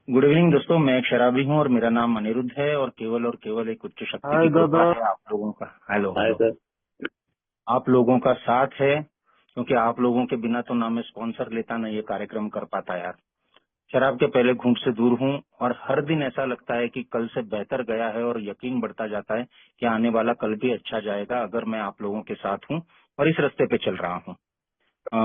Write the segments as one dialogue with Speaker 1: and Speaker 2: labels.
Speaker 1: Good evening दोस्तों। मैं एक शराबी हूँ और मेरा नाम अनिरुद्ध है और केवल एक उच्च शक्ति
Speaker 2: हाय
Speaker 1: की
Speaker 2: दादा।
Speaker 1: कृपा है आप लोगों का। Hello
Speaker 2: hi
Speaker 1: hello.
Speaker 2: सर।
Speaker 1: आप लोगों का साथ है, क्योंकि आप लोगों के बिना तो ना मैं स्पॉन्सर लेता ना ये कार्यक्रम कर पाता यार। शराब के पहले घूंट से दूर हूँ और हर दिन ऐसा लगता है कि कल से बेहतर गया है और यकीन बढ़ता जाता है कि आने वाला कल भी अच्छा जाएगा अगर मैं आप लोगों के साथ हूँ और इस रास्ते पे चल रहा हूँ।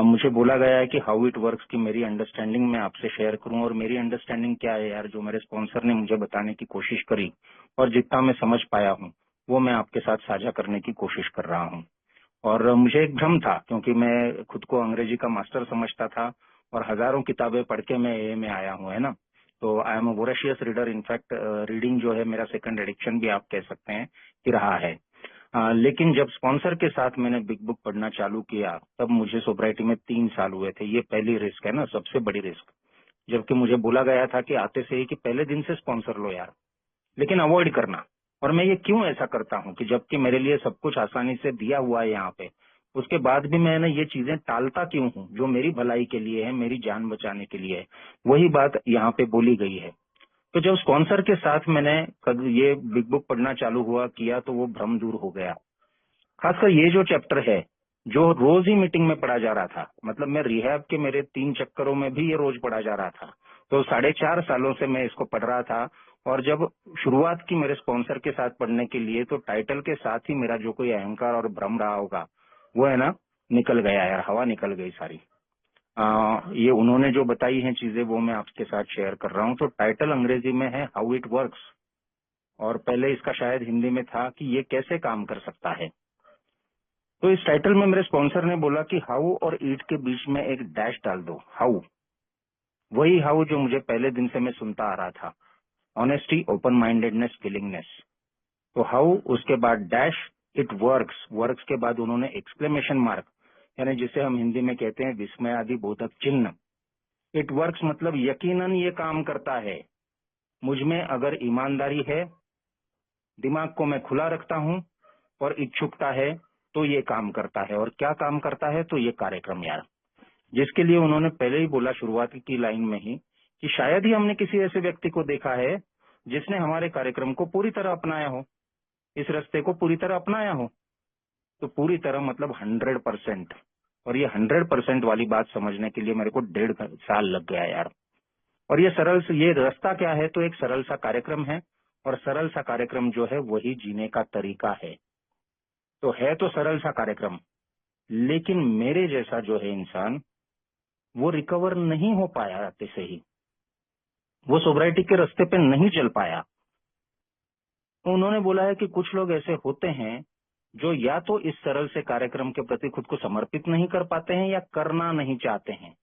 Speaker 1: मुझे बोला गया है कि हाउ इट वर्क्स की मेरी अंडरस्टैंडिंग मैं आपसे शेयर करूं। और मेरी अंडरस्टैंडिंग क्या है यार, जो मेरे स्पॉन्सर ने मुझे बताने की कोशिश करी और जितना मैं समझ पाया हूं वो मैं आपके साथ साझा करने की कोशिश कर रहा हूं। और मुझे एक भ्रम था, क्योंकि मैं खुद को अंग्रेजी का मास्टर समझता था और हजारों किताबें पढ़ के मैं ए में आया हूं, है ना। तो I am a voracious reader. In fact reading जो है मेरा सेकंड एडिक्शन भी आप कह सकते हैं कि रहा है। लेकिन जब स्पॉन्सर के साथ मैंने बिग बुक पढ़ना चालू किया तब मुझे सोब्राइटी में 3 साल हुए थे। ये पहली रिस्क है ना, सबसे बड़ी रिस्क। जबकि मुझे बोला गया था कि आते से ही कि पहले दिन से स्पॉन्सर लो यार, लेकिन अवॉइड करना। और मैं ये क्यों ऐसा करता हूँ कि जबकि मेरे लिए सब कुछ आसानी से दिया हुआ है यहाँ पे, उसके बाद भी मैंने ये चीजें टालता क्यों हूँ जो मेरी भलाई के लिए है, मेरी जान बचाने के लिए है। वही बात यहाँ पे बोली गई है। तो जब स्पॉन्सर के साथ मैंने ये बिग बुक पढ़ना चालू हुआ किया तो वो भ्रम दूर हो गया। खासकर ये जो चैप्टर है जो रोज ही मीटिंग में पढ़ा जा रहा था, मतलब मैं रिहैब के मेरे 3 चक्करों में भी ये रोज पढ़ा जा रहा था। तो 4.5 सालों से मैं इसको पढ़ रहा था। और जब शुरुआत की मेरे स्पॉन्सर के साथ पढ़ने के लिए तो टाइटल के साथ ही मेरा जो कोई अहंकार और भ्रम रहा होगा वो है ना, निकल गया यार, हवा निकल गई सारी। ये उन्होंने जो बताई हैं चीजें वो मैं आपके साथ शेयर कर रहा हूँ। तो टाइटल अंग्रेजी में है हाउ इट वर्क्स, और पहले इसका शायद हिंदी में था कि ये कैसे काम कर सकता है। तो इस टाइटल में मेरे स्पॉन्सर ने बोला कि हाउ और ईट के बीच में एक डैश डाल दो। हाउ, वही हाउ जो मुझे पहले दिन से मैं सुनता आ रहा था। Honesty, open mindedness, willingness. तो हाउ, उसके बाद डैश, इट वर्क्स। वर्क्स के बाद उन्होंने एक्सक्लेमेशन मार्क, यानी जिसे हम हिंदी में कहते हैं विस्मयादि बोधक चिन्ह। इट वर्क्स मतलब यकीनन ये काम करता है। मुझ में अगर ईमानदारी है, दिमाग को मैं खुला रखता हूँ और इच्छुकता है तो ये काम करता है। और क्या काम करता है? तो ये कार्यक्रम यार, जिसके लिए उन्होंने पहले ही बोला शुरुआत की लाइन में ही कि शायद ही हमने किसी ऐसे व्यक्ति को देखा है जिसने हमारे कार्यक्रम को पूरी तरह अपनाया हो, इस रास्ते को पूरी तरह अपनाया हो। तो पूरी तरह मतलब 100%। और ये 100% वाली बात समझने के लिए मेरे को 1.5 साल लग गया यार। और ये रास्ता क्या है? तो एक सरल सा कार्यक्रम है, और सरल सा कार्यक्रम जो है वही जीने का तरीका है। तो है तो सरल सा कार्यक्रम, लेकिन मेरे जैसा जो है इंसान वो रिकवर नहीं हो पाया आते से ही, वो सोब्राइटी के रास्ते पे नहीं चल पाया। तो उन्होंने बोला है कि कुछ लोग ऐसे होते हैं जो या तो इस सरल से कार्यक्रम के प्रति खुद को समर्पित नहीं कर पाते हैं या करना नहीं चाहते हैं।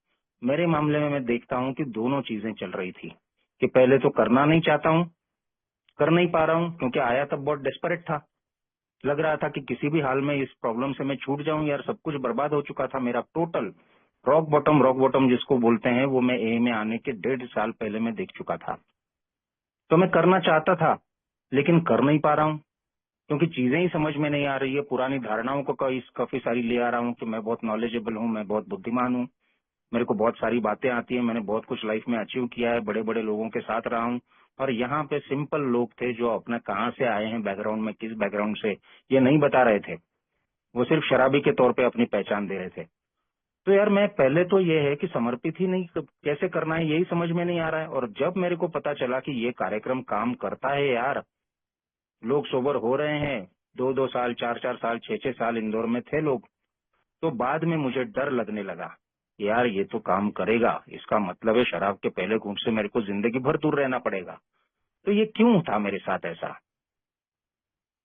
Speaker 1: मेरे मामले में मैं देखता हूं कि दोनों चीजें चल रही थी, कि पहले तो करना नहीं चाहता हूं, कर नहीं पा रहा हूं क्योंकि आया तब बहुत डेस्परेट था। लग रहा था कि किसी भी हाल में इस प्रॉब्लम से मैं छूट जाऊं यार, सब कुछ बर्बाद हो चुका था मेरा टोटल। रॉक बॉटम जिसको बोलते हैं वो मैं ए में आने के 1.5 साल पहले मैं देख चुका था। तो मैं करना चाहता था लेकिन कर नहीं पा रहा हूँ, क्योंकि चीजें ही समझ में नहीं आ रही है। पुरानी धारणाओं को काफी सारी ले आ रहा हूँ कि मैं बहुत नॉलेजेबल हूँ, मैं बहुत बुद्धिमान हूँ, मेरे को बहुत सारी बातें आती है, मैंने बहुत कुछ लाइफ में अचीव किया है, बड़े बड़े लोगों के साथ रहा हूँ। और यहाँ पे सिंपल लोग थे जो अपना कहाँ से आए हैं बैकग्राउंड में, किस बैकग्राउंड से, ये नहीं बता रहे थे। वो सिर्फ शराबी के तौर पे अपनी पहचान दे रहे थे। तो यार मैं पहले तो ये है कि समर्पित ही नहीं, कैसे करना है यही समझ में नहीं आ रहा है। और जब मेरे को पता चला कि ये कार्यक्रम काम करता है यार, लोग सोबर हो रहे हैं, 2-2 साल, 4-4 साल, 6-6 साल इंदौर में थे लोग, तो बाद में मुझे डर लगने लगा यार ये तो काम करेगा, इसका मतलब है शराब के पहले घूंट से मेरे को जिंदगी भर दूर रहना पड़ेगा। तो ये क्यों था मेरे साथ ऐसा,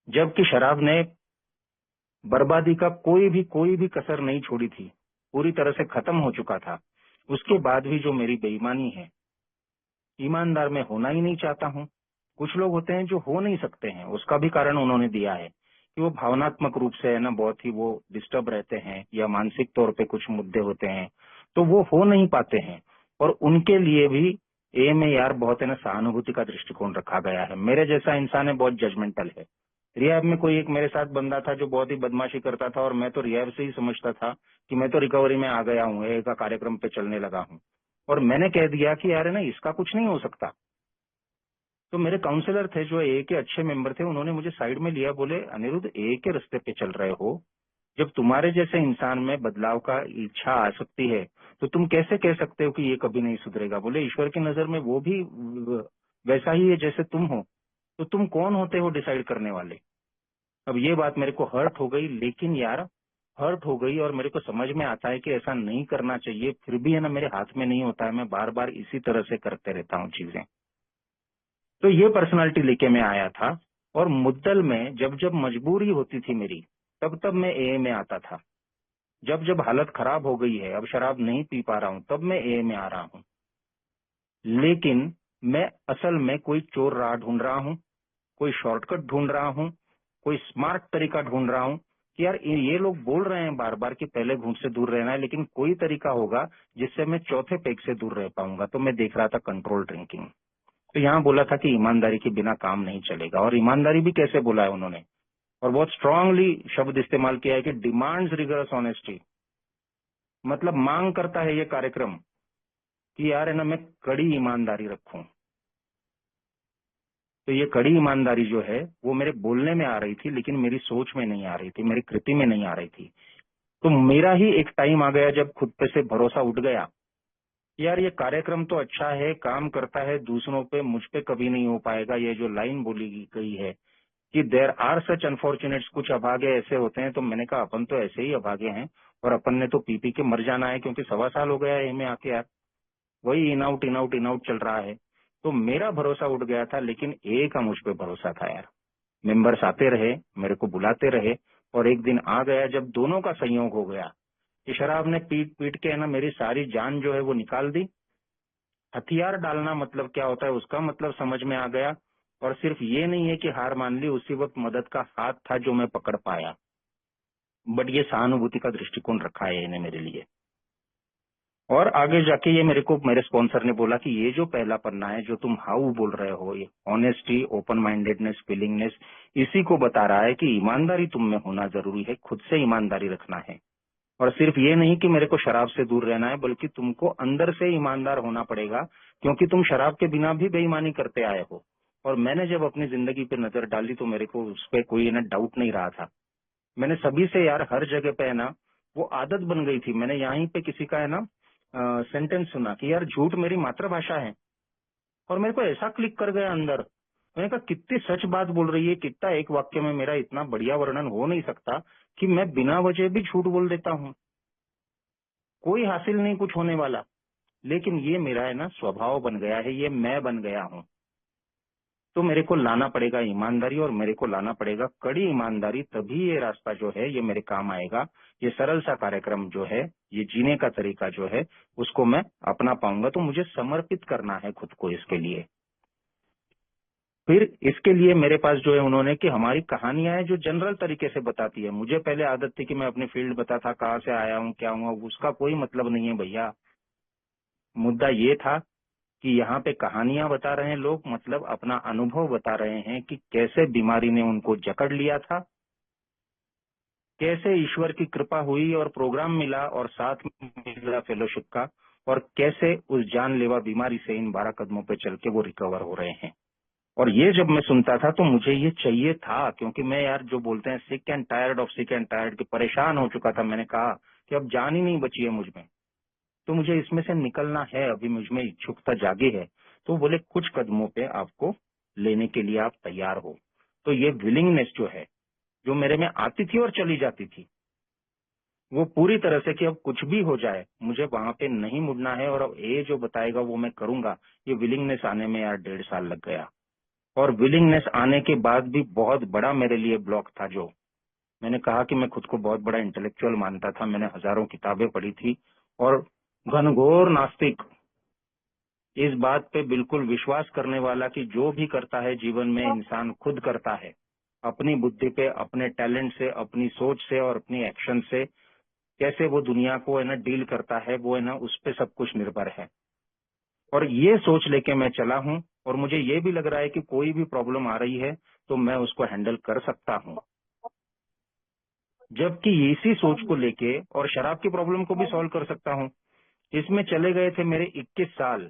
Speaker 1: जबकि शराब ने बर्बादी का कोई भी कसर नहीं छोड़ी थी, पूरी तरह से खत्म हो चुका था। उसके बाद भी जो मेरी बेईमानी है, ईमानदार मैं होना ही नहीं चाहता हूँ। कुछ लोग होते हैं जो हो नहीं सकते हैं, उसका भी कारण उन्होंने दिया है कि वो भावनात्मक रूप से है ना बहुत ही वो डिस्टर्ब रहते हैं या मानसिक तौर पे कुछ मुद्दे होते हैं, तो वो हो नहीं पाते हैं। और उनके लिए भी ए में यार बहुत है ना सहानुभूति का दृष्टिकोण रखा गया है। मेरे जैसा इंसान है बहुत जजमेंटल है। रिहैब में कोई एक मेरे साथ बंदा था जो बहुत ही बदमाशी करता था, और मैं तो रिहैब से ही समझता था कि मैं तो रिकवरी में आ गया हूँ, ए का कार्यक्रम पे चलने लगा हूँ। और मैंने कह दिया कि यार है ना इसका कुछ नहीं हो सकता, तो मेरे काउंसलर थे जो ए के अच्छे मेंबर थे, उन्होंने मुझे साइड में लिया, बोले अनिरुद्ध ए के रास्ते पे चल रहे हो, जब तुम्हारे जैसे इंसान में बदलाव का इच्छा आ सकती है तो तुम कैसे कह सकते हो कि ये कभी नहीं सुधरेगा। बोले ईश्वर की नजर में वो भी वैसा ही है जैसे तुम हो, तो तुम कौन होते हो डिसाइड करने वाले। अब ये बात मेरे को हर्ट हो गई, लेकिन यार हर्ट हो गई और मेरे को समझ में आता है कि ऐसा नहीं करना चाहिए, फिर भी है ना मेरे हाथ में नहीं होता है, मैं बार बार इसी तरह से करते रहता हूँ चीजें। तो ये पर्सनालिटी लेके मैं आया था, और मुद्दल में जब जब मजबूरी होती थी मेरी, तब तब मैं ए में आता था। जब जब हालत खराब हो गई है, अब शराब नहीं पी पा रहा हूँ, तब मैं ए में आ रहा हूँ। लेकिन मैं असल में कोई चोर राह ढूंढ रहा हूँ, कोई शॉर्टकट ढूंढ रहा हूँ, कोई स्मार्ट तरीका ढूंढ रहा हूँ कि यार ये लोग बोल रहे हैं बार बार कि पहले घूंट से दूर रहना है, लेकिन कोई तरीका होगा जिससे मैं चौथे पेग से दूर रह पाऊंगा। तो मैं देख रहा था कंट्रोल ड्रिंकिंग। तो यहाँ बोला था कि ईमानदारी के बिना काम नहीं चलेगा, और ईमानदारी भी कैसे बोला है उन्होंने, और बहुत स्ट्रांगली शब्द इस्तेमाल किया है कि डिमांड्स रिगरस ऑनेस्टी। मतलब मांग करता है ये कार्यक्रम कि यार है ना मैं कड़ी ईमानदारी रखूं। तो ये कड़ी ईमानदारी जो है वो मेरे बोलने में आ रही थी, लेकिन मेरी सोच में नहीं आ रही थी, मेरी कृति में नहीं आ रही थी। तो मेरा ही एक टाइम आ गया जब खुद पे से भरोसा उठ गया, यार ये कार्यक्रम तो अच्छा है, काम करता है दूसरों पे, मुझ पे कभी नहीं हो पाएगा। ये जो लाइन बोली गई है कि देयर आर सच अनफॉर्चुनेट्स, कुछ अभागे ऐसे होते हैं, तो मैंने कहा अपन तो ऐसे ही अभागे हैं, और अपन ने तो पी पी के मर जाना है, क्योंकि 1.25 साल हो गया है में आके यार, वही in out in out in out चल रहा है। तो मेरा भरोसा उठ गया था, लेकिन ए का मुझ पे भरोसा था यार। मेंबर्स आते रहे, मेरे को बुलाते रहे, और एक दिन आ गया जब दोनों का संयोग हो गया कि शराब ने पीट पीट के है ना मेरी सारी जान जो है वो निकाल दी। हथियार डालना मतलब क्या होता है उसका मतलब समझ में आ गया। और सिर्फ ये नहीं है कि हार मान ली, उसी वक्त मदद का हाथ था जो मैं पकड़ पाया। बट ये सहानुभूति का दृष्टिकोण रखा है इन्हें मेरे लिए। और आगे जाके ये मेरे को मेरे स्पॉन्सर ने बोला कि ये जो पहला पन्ना है जो तुम हाउ बोल रहे हो, ये ऑनेस्टी, ओपन माइंडेडनेस, विलिंगनेस, इसी को बता रहा है कि ईमानदारी तुम में होना जरूरी है, खुद से ईमानदारी रखना है। और सिर्फ ये नहीं कि मेरे को शराब से दूर रहना है, बल्कि तुमको अंदर से ईमानदार होना पड़ेगा, क्योंकि तुम शराब के बिना भी बेईमानी करते आए हो। और मैंने जब अपनी जिंदगी पे नजर डाली तो मेरे को उस पर कोई ना डाउट नहीं रहा था। मैंने सभी से यार हर जगह पे है ना वो आदत बन गई थी। मैंने यहीं पे किसी का है ना सेंटेंस सुना कि यार झूठ मेरी मातृभाषा है, और मेरे को ऐसा क्लिक कर गया अंदर। मैंने कहा कितनी सच बात बोल रही है, कितना एक वाक्य में मेरा इतना बढ़िया वर्णन हो नहीं सकता कि मैं बिना वजह भी झूठ बोल देता हूँ, कोई हासिल नहीं कुछ होने वाला। लेकिन ये मेरा है ना स्वभाव बन गया है, ये मैं बन गया हूँ। तो मेरे को लाना पड़ेगा ईमानदारी, और मेरे को लाना पड़ेगा कड़ी ईमानदारी, तभी ये रास्ता जो है ये मेरे काम आएगा। ये सरल सा कार्यक्रम जो है, ये जीने का तरीका जो है, उसको मैं अपना पाऊंगा। तो मुझे समर्पित करना है खुद को इसके लिए। फिर इसके लिए मेरे पास जो है उन्होंने कि हमारी कहानियां हैं जो जनरल तरीके से बताती है। मुझे पहले आदत थी कि मैं अपनी फील्ड बताता, कहाँ से आया हूँ क्या हुआ, उसका कोई मतलब नहीं है भैया। मुद्दा ये था कि यहाँ पे कहानियां बता रहे हैं लोग, मतलब अपना अनुभव बता रहे हैं कि कैसे बीमारी ने उनको जकड़ लिया था, कैसे ईश्वर की कृपा हुई और प्रोग्राम मिला और साथ में मिला फेलोशिप का, और कैसे उस जानलेवा बीमारी से इन 12 कदमों पे चल के वो रिकवर हो रहे हैं। और ये जब मैं सुनता था तो मुझे ये चाहिए था, क्योंकि मैं यार जो बोलते हैं sick and tired of sick and tired, कि परेशान हो चुका था। मैंने कहा कि अब जान ही नहीं बची है मुझ में, तो मुझे इसमें से निकलना है, अभी मुझ में इच्छुकता जागी है। तो बोले कुछ कदमों पे आपको लेने के लिए आप तैयार हो। तो ये विलिंगनेस जो है, जो मेरे में आती थी और चली जाती थी, वो पूरी तरह से कि अब कुछ भी हो जाए मुझे वहां पे नहीं मुड़ना है, और अब ये जो बताएगा वो मैं करूंगा। ये विलिंगनेस आने में यार 1.5 साल लग गया। और विलिंगनेस आने के बाद भी बहुत बड़ा मेरे लिए ब्लॉक था। जो मैंने कहा कि मैं खुद को बहुत बड़ा इंटेलेक्चुअल मानता था, मैंने हजारों किताबें पढ़ी थी, और घनघोर नास्तिक, इस बात पे बिल्कुल विश्वास करने वाला कि जो भी करता है जीवन में इंसान खुद करता है, अपनी बुद्धि पे, अपने टैलेंट से, अपनी सोच से और अपनी एक्शन से कैसे वो दुनिया को है ना डील करता है, वो है ना उस पे सब कुछ निर्भर है। और ये सोच लेके मैं चला हूँ, और मुझे ये भी लग रहा है कि कोई भी प्रॉब्लम आ रही है तो मैं उसको हैंडल कर सकता हूँ। जबकि इसी सोच को लेके और शराब की प्रॉब्लम को भी सॉल्व कर सकता हूँ। इसमें चले गए थे मेरे 21 साल।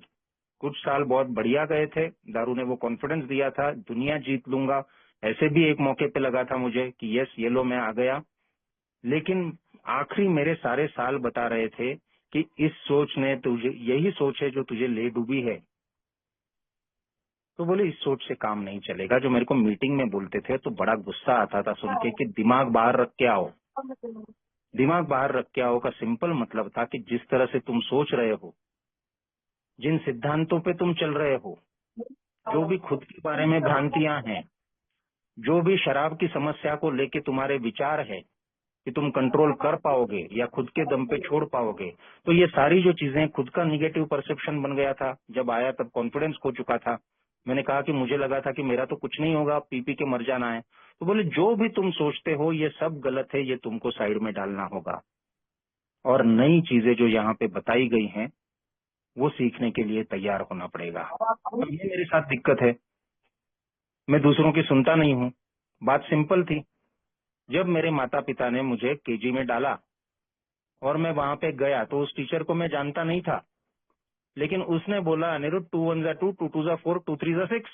Speaker 1: कुछ साल बहुत बढ़िया गए थे, दारू ने वो कॉन्फिडेंस दिया था, दुनिया जीत लूंगा, ऐसे भी एक मौके पे लगा था मुझे कि यस ये लो मैं आ गया। लेकिन आखिरी मेरे सारे साल बता रहे थे कि इस सोच ने तुझे, यही सोच है जो तुझे ले डूबी है। तो बोले इस सोच से काम नहीं चलेगा। जो मेरे को मीटिंग में बोलते थे तो बड़ा गुस्सा आता था सुन के कि दिमाग बाहर रख के आओ। दिमाग बाहर रख के आओ का सिंपल मतलब था कि जिस तरह से तुम सोच रहे हो, जिन सिद्धांतों पे तुम चल रहे हो, जो भी खुद के बारे में भ्रांतियां हैं, जो भी शराब की समस्या को लेके तुम्हारे विचार है कि तुम कंट्रोल कर पाओगे या खुद के दम पे छोड़ पाओगे, तो ये सारी जो चीजें, खुद का निगेटिव परसेप्शन बन गया था। जब आया तब कॉन्फिडेंस खो चुका था। मैंने कहा कि मुझे लगा था कि मेरा तो कुछ नहीं होगा, पी पी के मर जाना है। तो बोले जो भी तुम सोचते हो ये सब गलत है, ये तुमको साइड में डालना होगा और नई चीजें जो यहाँ पे बताई गई हैं वो सीखने के लिए तैयार होना पड़ेगा। अब ये मेरे साथ दिक्कत है, मैं दूसरों की सुनता नहीं हूँ। बात सिंपल थी, जब मेरे माता पिता ने मुझे केजी में डाला और मैं वहां पे गया तो उस टीचर को मैं जानता नहीं था, लेकिन उसने बोला अनिरुद्ध 2 1 2 2 2 4 2 3 6।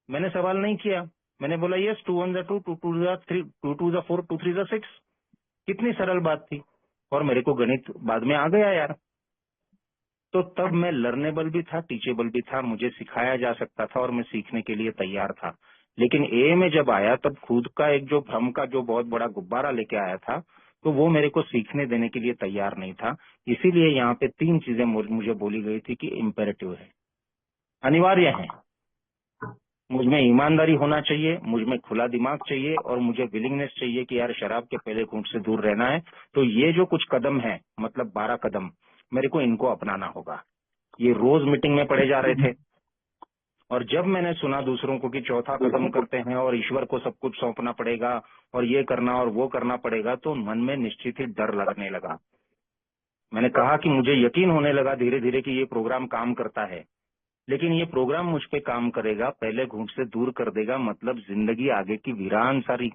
Speaker 1: मैंने सवाल नहीं किया, मैंने बोला यस 2 1 2 2 2 3 2 2 4 2 3 6। कितनी सरल बात थी और मेरे को गणित बाद में आ गया यार। तो तब मैं लर्नेबल भी था, टीचेबल भी था, मुझे सिखाया जा सकता था और मैं सीखने के लिए तैयार था। लेकिन ए में जब आया तब खुद का एक जो भ्रम का जो बहुत बड़ा गुब्बारा लेके आया था, तो वो मेरे को सीखने देने के लिए तैयार नहीं था। इसीलिए यहाँ पे 3 चीजें मुझे बोली गई थी कि इम्पेरेटिव है, अनिवार्य है। मुझ में ईमानदारी होना चाहिए, मुझ में खुला दिमाग चाहिए और मुझे विलिंगनेस चाहिए कि यार शराब के पहले घूंट से दूर रहना है। तो ये जो कुछ कदम है, मतलब 12 कदम, मेरे को इनको अपनाना होगा। ये रोज मीटिंग में पढ़े जा रहे थे और जब मैंने सुना दूसरों को कि चौथा कदम करते हैं और ईश्वर को सब कुछ सौंपना पड़ेगा और ये करना और वो करना पड़ेगा, तो मन में निश्चित ही डर लगने लगा। मैंने कहा कि मुझे यकीन होने लगा धीरे धीरे कि ये प्रोग्राम काम करता है, लेकिन ये प्रोग्राम मुझ पे काम करेगा, पहले घूंट से दूर कर देगा, मतलब जिंदगी आगे की वीरान सारी।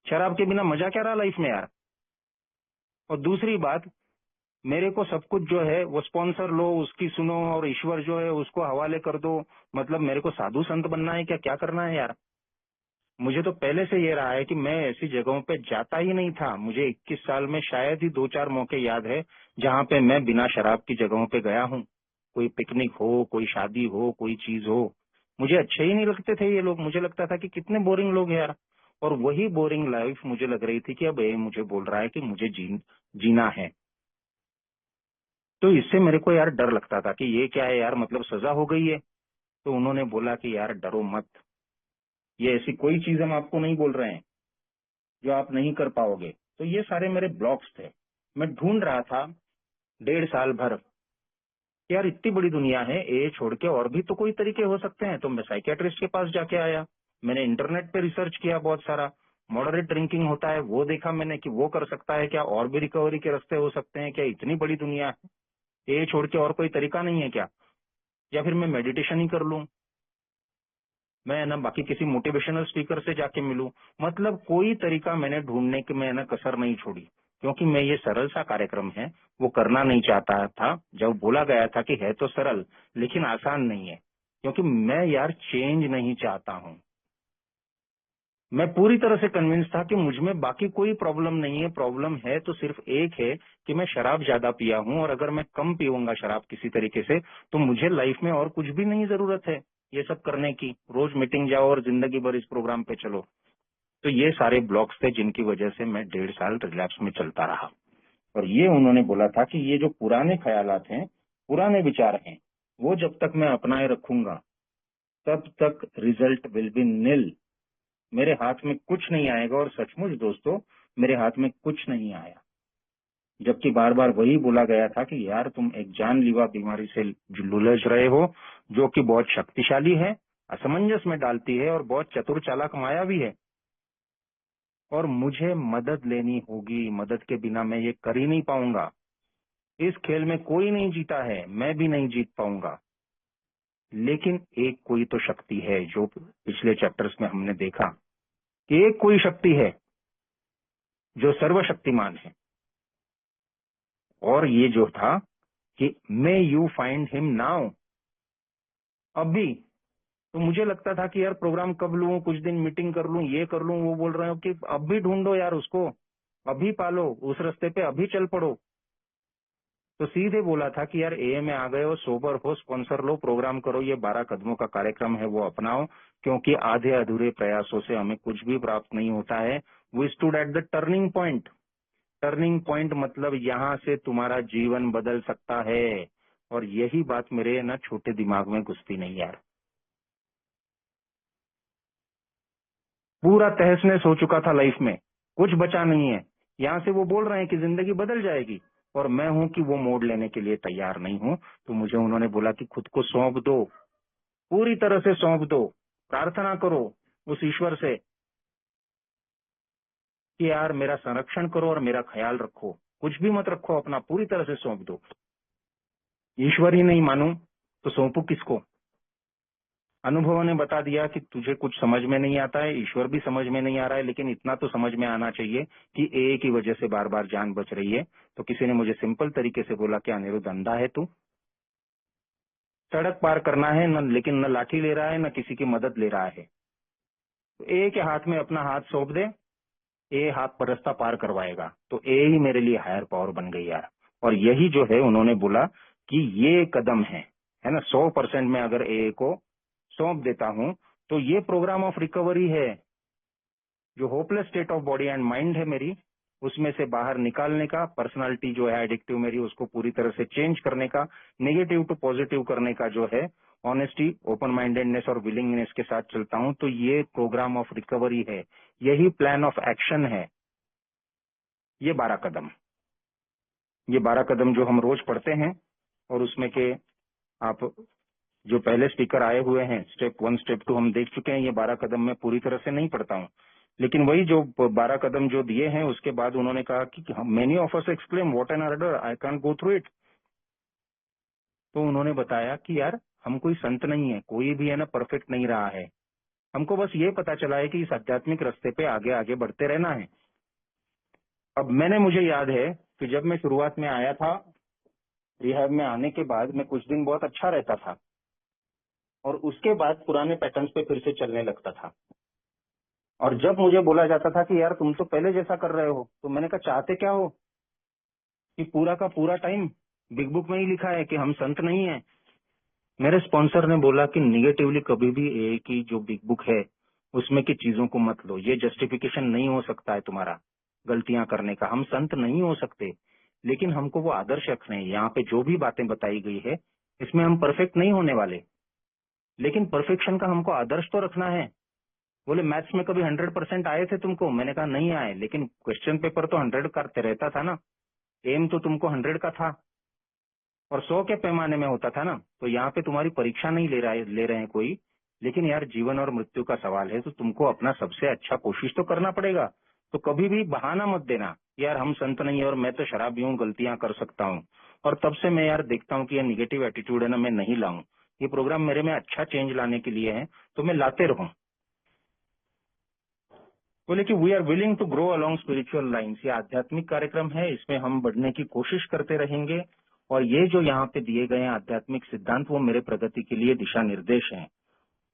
Speaker 1: शराब के बिना मजा क्या रहा लाइफ में यार। और दूसरी बात, मेरे को सब कुछ जो है वो स्पॉन्सर लो, उसकी सुनो और ईश्वर जो है उसको हवाले कर दो। मतलब मेरे को साधु संत बनना है क्या, क्या करना है यार। मुझे तो पहले से ये रहा है कि मैं ऐसी जगहों पे जाता ही नहीं था। मुझे 21 साल में शायद ही 2-4 मौके याद है जहाँ पे मैं बिना शराब की जगहों पे गया हूँ। कोई पिकनिक हो, कोई शादी हो, कोई चीज हो, मुझे अच्छे ही नहीं लगते थे ये लोग। मुझे लगता था कि कितने बोरिंग लोग हैं यार। और वही बोरिंग लाइफ मुझे लग रही थी कि अब ये मुझे बोल रहा है कि मुझे जीना है। तो इससे मेरे को यार डर लगता था कि ये क्या है यार, मतलब सजा हो गई है। तो उन्होंने बोला कि यार डरो मत, ये ऐसी कोई चीज हम आपको नहीं बोल रहे हैं जो आप नहीं कर पाओगे। तो ये सारे मेरे ब्लॉक्स थे। मैं ढूंढ रहा था 1.5 साल भर कि यार इतनी बड़ी दुनिया है, ए छोड़ के और भी तो कोई तरीके हो सकते हैं। तो मैं साइकियाट्रिस्ट के पास जाके आया, मैंने इंटरनेट पे रिसर्च किया बहुत सारा। मॉडरेट ड्रिंकिंग होता है वो देखा मैंने कि वो कर सकता है क्या, और भी रिकवरी के रास्ते हो सकते हैं क्या, इतनी बड़ी दुनिया है, ए छोड़ के और कोई तरीका नहीं है क्या, या फिर मैं मेडिटेशन ही कर लूं, मैं ना बाकी किसी मोटिवेशनल स्पीकर से जाके मिलूं। मतलब कोई तरीका मैंने ढूंढने की मैं ना कसर नहीं छोड़ी, क्योंकि मैं ये सरल सा कार्यक्रम है वो करना नहीं चाहता था। जब बोला गया था कि है तो सरल लेकिन आसान नहीं है, क्योंकि मैं यार चेंज नहीं चाहता हूँ। मैं पूरी तरह से कन्विंस था कि मुझ में बाकी कोई प्रॉब्लम नहीं है, प्रॉब्लम है तो सिर्फ एक है कि मैं शराब ज्यादा पिया हूँ, और अगर मैं कम पीऊंगा शराब किसी तरीके से तो मुझे लाइफ में और कुछ भी नहीं जरूरत है ये सब करने की। रोज मीटिंग जाओ और जिंदगी भर इस प्रोग्राम पे चलो। तो ये सारे ब्लॉक्स थे जिनकी वजह से मैं 1.5 साल रिलैप्स में चलता रहा। और ये उन्होंने बोला था कि ये जो पुराने ख्यालात हैं, पुराने विचार हैं, वो जब तक मैं अपनाए रखूंगा तब तक रिजल्ट विल बी निल। मेरे हाथ में कुछ नहीं आएगा। और सचमुच दोस्तों, मेरे हाथ में कुछ नहीं आया, जबकि बार बार वही बोला गया था कि यार तुम एक जानलेवा बीमारी से लुलझ रहे हो जो कि बहुत शक्तिशाली है, असमंजस में डालती है और बहुत चतुर चालाक माया भी है, और मुझे मदद लेनी होगी। मदद के बिना मैं ये कर ही नहीं पाऊंगा। इस खेल में कोई नहीं जीता है, मैं भी नहीं जीत पाऊंगा। लेकिन एक कोई तो शक्ति है, जो पिछले चैप्टर्स में हमने देखा कि एक कोई शक्ति है जो सर्वशक्तिमान है। और ये जो था कि may you find him now, अभी। तो मुझे लगता था कि यार प्रोग्राम कब लूं, कुछ दिन मीटिंग कर लूं, ये कर लूं, वो बोल रहे हो कि अभी ढूंढो यार उसको, अभी पालो, उस रास्ते पे अभी चल पड़ो। तो सीधे बोला था कि यार ए में आ गए हो, सोबर हो, स्पॉन्सर लो, प्रोग्राम करो, ये 12 कदमों का कार्यक्रम है वो अपनाओ, क्योंकि आधे अधूरे प्रयासों से हमें कुछ भी प्राप्त नहीं होता है। We stood at the turning point. Turning point मतलब यहाँ से तुम्हारा जीवन बदल सकता है। और यही बात मेरे ना छोटे दिमाग में घुसती नहीं यार। पूरा तहस नहस हो चुका था लाइफ में, कुछ बचा नहीं है। यहाँ से वो बोल रहे हैं कि जिंदगी बदल जाएगी, और मैं हूं कि वो मोड़ लेने के लिए तैयार नहीं हूं। तो मुझे उन्होंने बोला कि खुद को सौंप दो, पूरी तरह से सौंप दो, प्रार्थना करो उस ईश्वर से कि यार मेरा संरक्षण करो और मेरा ख्याल रखो, कुछ भी मत रखो अपना, पूरी तरह से सौंप दो। ईश्वर ही नहीं मानूं तो सौंपू किसको? अनुभवों ने बता दिया कि तुझे कुछ समझ में नहीं आता है, ईश्वर भी समझ में नहीं आ रहा है, लेकिन इतना तो समझ में आना चाहिए कि ए की वजह से बार बार जान बच रही है। तो किसी ने मुझे सिंपल तरीके से बोला कि अनिरुद्ध अंधा है तू, सड़क पार करना है न, लेकिन न लाठी ले रहा है न किसी की मदद ले रहा है। तो ए के हाथ में अपना हाथ सौंप दे, ए हाथ पर रास्ता पार करवाएगा। तो ए ही मेरे लिए हायर पावर बन गई यार। और यही जो है उन्होंने बोला कि ये कदम है ना, 100% में अगर ए को सौंप देता हूं तो ये प्रोग्राम ऑफ रिकवरी है, जो hopeless state of body and mind है मेरी, उसमें से बाहर निकालने का, पर्सनालिटी जो है एडिक्टिव मेरी उसको पूरी तरह से चेंज करने का, नेगेटिव टू पॉजिटिव करने का जो है, ऑनेस्टी, ओपन माइंडेडनेस और विलिंगनेस के साथ चलता हूं। तो ये प्रोग्राम ऑफ रिकवरी है, यही प्लान ऑफ एक्शन है, ये 12 कदम। ये 12 कदम जो हम रोज पढ़ते हैं, और उसमें के आप जो पहले स्पीकर आए हुए हैं, स्टेप 1 स्टेप 2 हम देख चुके हैं। ये 12 कदम मैं पूरी तरह से नहीं पढ़ता हूँ, लेकिन वही जो 12 कदम जो दिए हैं उसके बाद उन्होंने कहा कि many of us exclaim what an order, I can't go through it. तो उन्होंने बताया कि यार हम कोई संत नहीं है, कोई भी है ना परफेक्ट नहीं रहा है, हमको बस ये पता चला है कि इस आध्यात्मिक रास्ते पे आगे आगे बढ़ते रहना है। अब मुझे याद है कि जब मैं शुरुआत में आया था, रिहैब में आने के बाद मैं कुछ दिन बहुत अच्छा रहता था, और उसके बाद पुराने पैटर्न्स पे फिर से चलने लगता था। और जब मुझे बोला जाता था कि यार तुम तो पहले जैसा कर रहे हो, तो मैंने कहा चाहते क्या हो? कि पूरा का पूरा टाइम बिग बुक में ही लिखा है कि हम संत नहीं है। मेरे स्पॉन्सर ने बोला कि निगेटिवली कभी भी ए की जो बिग बुक है उसमें की चीजों को मत लो, ये जस्टिफिकेशन नहीं हो सकता है तुम्हारा गलतियां करने का, हम संत नहीं हो सकते, लेकिन हमको वो आदर्श रखने हैं। यहाँ पे जो भी बातें बताई गई है इसमें हम परफेक्ट नहीं होने वाले, लेकिन परफेक्शन का हमको आदर्श तो रखना है। बोले मैथ्स में कभी 100% आए थे तुमको? मैंने कहा नहीं आए, लेकिन क्वेश्चन पेपर तो 100 करते रहता था ना, एम तो तुमको 100 का था और 100 के पैमाने में होता था ना। तो यहाँ पे तुम्हारी परीक्षा नहीं ले रहे हैं कोई, लेकिन यार जीवन और मृत्यु का सवाल है, तो तुमको अपना सबसे अच्छा कोशिश तो करना पड़ेगा। तो कभी भी बहाना मत देना यार हम संत नहीं है और मैं तो शराबी हूँ, गलतियां कर सकता हूँ। और तब से मैं यार देखता हूँ कि ये निगेटिव एटीट्यूड है ना, मैं नहीं लाऊं। ये प्रोग्राम मेरे में अच्छा चेंज लाने के लिए है, तो मैं लाते रहूं। बोले कि we are willing to grow along spiritual lines, ये आध्यात्मिक कार्यक्रम है, इसमें हम बढ़ने की कोशिश करते रहेंगे, और ये जो यहाँ पे दिए गए हैं आध्यात्मिक सिद्धांत वो मेरे प्रगति के लिए दिशा निर्देश हैं।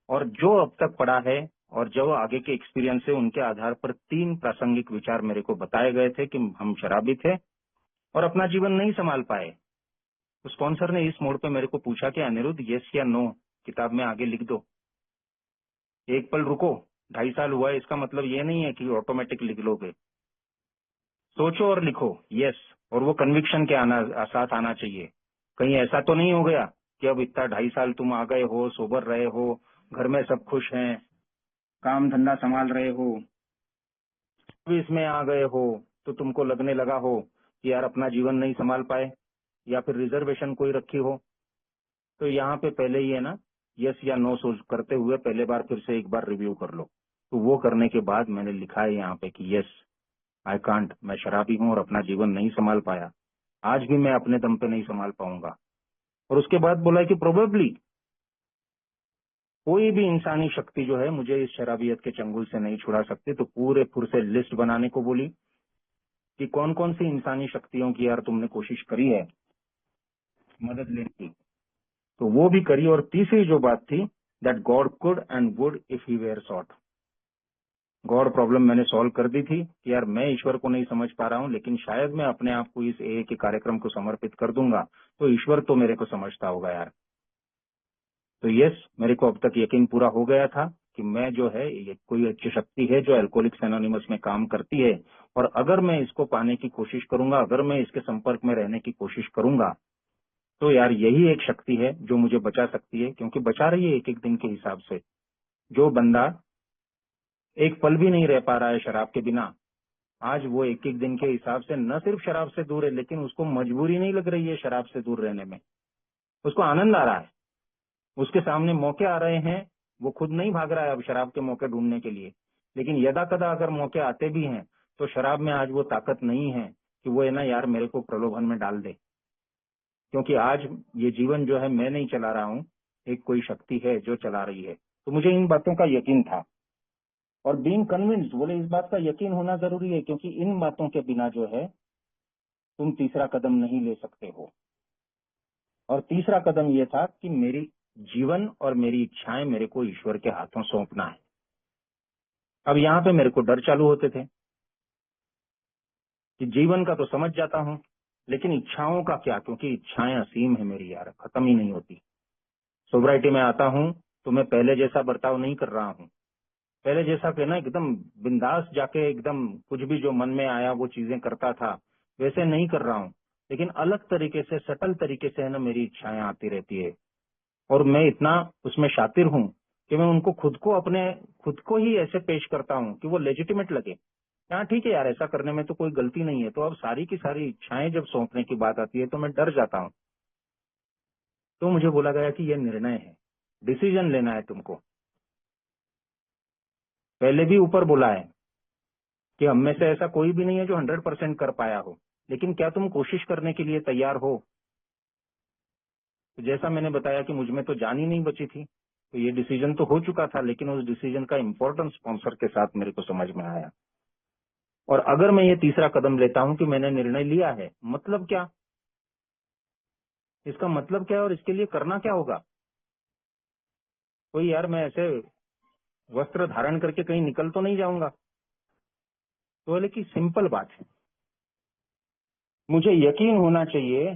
Speaker 1: और जो अब तक पढ़ा है और जो आगे के एक्सपीरियंस है उनके आधार पर 3 प्रासंगिक विचार मेरे को बताए गए थे कि हम शराबी थे और अपना जीवन नहीं संभाल पाए। तो स्पॉन्सर ने इस मोड़ पे मेरे को पूछा कि अनिरुद्ध यस या नो किताब में आगे लिख दो, एक पल रुको, 2.5 साल हुआ है इसका मतलब ये नहीं है कि ऑटोमेटिक लिख लोगे, सोचो और लिखो यस। और वो कन्विक्शन के साथ आना चाहिए। कहीं ऐसा तो नहीं हो गया कि अब इतना 2.5 साल तुम आ गए हो, सोबर रहे हो, घर में सब खुश हैं, काम धंधा संभाल रहे हो, अब इसमें आ गए हो तो तुमको लगने लगा हो कि यार अपना जीवन नहीं संभाल पाए, या फिर रिजर्वेशन कोई रखी हो। तो यहाँ पे पहले ही है ना यस या नो सोच करते हुए पहले बार फिर से एक बार रिव्यू कर लो। तो वो करने के बाद मैंने लिखा है यहाँ पे कि यस आई कांट, मैं शराबी हूँ और अपना जीवन नहीं संभाल पाया, आज भी मैं अपने दम पे नहीं संभाल पाऊंगा। और उसके बाद बोला कि प्रोबेबली कोई भी इंसानी शक्ति जो है मुझे इस शराबियत के चंगुल से नहीं छुड़ा सकती। तो पूरे फुर से लिस्ट बनाने को बोली कि कौन कौन सी इंसानी शक्तियों की यार तुमने कोशिश करी है मदद लेने की, तो वो भी करी। और तीसरी जो बात थी, that God could and would if he were sought. God problem मैंने सॉल्व कर दी थी कि यार मैं ईश्वर को नहीं समझ पा रहा हूँ, लेकिन शायद मैं अपने आप को इस AA के कार्यक्रम को समर्पित कर दूंगा तो ईश्वर तो मेरे को समझता होगा यार। तो यस, मेरे को अब तक यकीन पूरा हो गया था कि मैं जो है, ये कोई अच्छी शक्ति है जो एल्कोहलिक्स एनोनिमस में काम करती है, और अगर मैं इसको पाने की कोशिश करूंगा, अगर मैं इसके संपर्क में रहने की कोशिश करूंगा, तो यार यही एक शक्ति है जो मुझे बचा सकती है, क्योंकि बचा रही है एक एक दिन के हिसाब से। जो बंदा एक पल भी नहीं रह पा रहा है शराब के बिना, आज वो एक एक दिन के हिसाब से न सिर्फ शराब से दूर है, लेकिन उसको मजबूरी नहीं लग रही है शराब से दूर रहने में, उसको आनंद आ रहा है। उसके सामने मौके आ रहे हैं, वो खुद नहीं भाग रहा है अब शराब के मौके ढूंढने के लिए, लेकिन यदा कदा अगर मौके आते भी हैं तो शराब में आज वो ताकत नहीं है कि वो है ना यार मेरे को प्रलोभन में डाल दे, क्योंकि आज ये जीवन जो है मैं नहीं चला रहा हूँ, एक कोई शक्ति है जो चला रही है। तो मुझे इन बातों का यकीन था, और बीइंग कन्विंस्ड, बोले इस बात का यकीन होना जरूरी है, क्योंकि इन बातों के बिना जो है तुम तीसरा कदम नहीं ले सकते हो। और तीसरा कदम यह था कि मेरी जीवन और मेरी इच्छाएं मेरे को ईश्वर के हाथों सौंपना है। अब यहाँ पे मेरे को डर चालू होते थे कि जीवन का तो समझ जाता हूँ, लेकिन इच्छाओं का क्या, क्योंकि इच्छाएं असीम है मेरी यार, खत्म ही नहीं होती। सोब्राइटी में आता हूँ तो मैं पहले जैसा बर्ताव नहीं कर रहा हूँ, पहले जैसा कि ना एकदम बिंदास जाके एकदम कुछ भी जो मन में आया वो चीजें करता था, वैसे नहीं कर रहा हूँ, लेकिन अलग तरीके से, सटल तरीके से है ना मेरी इच्छाएं आती रहती है। और मैं इतना उसमें शातिर हूँ कि मैं उनको खुद को ही ऐसे पेश करता हूँ कि वो लेजिटिमेट लगे। हाँ ठीक है यार, ऐसा करने में तो कोई गलती नहीं है। तो अब सारी की सारी इच्छाएं जब सौंपने की बात आती है तो मैं डर जाता हूँ। तो मुझे बोला गया कि यह निर्णय है, डिसीजन लेना है तुमको। पहले भी ऊपर बोला है कि हम में से ऐसा कोई भी नहीं है जो 100% कर पाया हो, लेकिन क्या तुम कोशिश करने के लिए तैयार हो? तो जैसा मैंने बताया कि मुझ में तो जान ही नहीं बची थी, तो ये डिसीजन तो हो चुका था, लेकिन उस डिसीजन का इम्पोर्टेंस स्पॉन्सर के साथ मेरे को समझ में आया। और अगर मैं ये तीसरा कदम लेता हूं कि मैंने निर्णय लिया है, मतलब क्या, इसका मतलब क्या है और इसके लिए करना क्या होगा? कोई यार मैं ऐसे वस्त्र धारण करके कहीं निकल तो नहीं जाऊंगा। तो बोले कि सिंपल बात है, मुझे यकीन होना चाहिए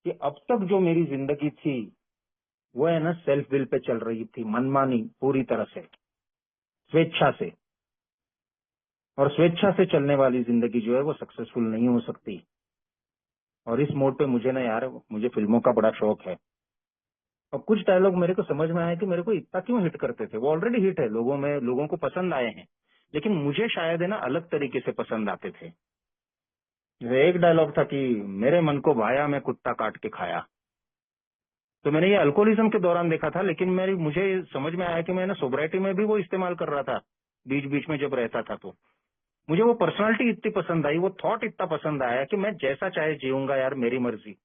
Speaker 1: कि अब तक जो मेरी जिंदगी थी वो है ना सेल्फ विल पे चल रही थी, मनमानी पूरी तरह से, स्वेच्छा से। और स्वेच्छा से चलने वाली जिंदगी जो है वो सक्सेसफुल नहीं हो सकती। और इस मोड पे मुझे ना यार, मुझे फिल्मों का बड़ा शौक है, और कुछ डायलॉग मेरे को समझ में आया कि मेरे को इतना क्यों हिट करते थे। वो ऑलरेडी हिट है लोगों में, लोगों को पसंद आए हैं, लेकिन मुझे शायद है ना अलग तरीके से पसंद आते थे। जैसे एक डायलॉग था कि मेरे मन को भाया, मैं कुत्ता काट के खाया। तो मैंने ये अल्कोहलिज्म के दौरान देखा था, लेकिन मुझे समझ में आया कि मैं ना सोब्राइटी में भी वो इस्तेमाल कर रहा था, बीच बीच में जब रहता था। तो मुझे वो पर्सनालिटी इतनी पसंद आई, वो थॉट इतना पसंद आया कि मैं जैसा चाहे जीऊंगा यार, मेरी मर्जी।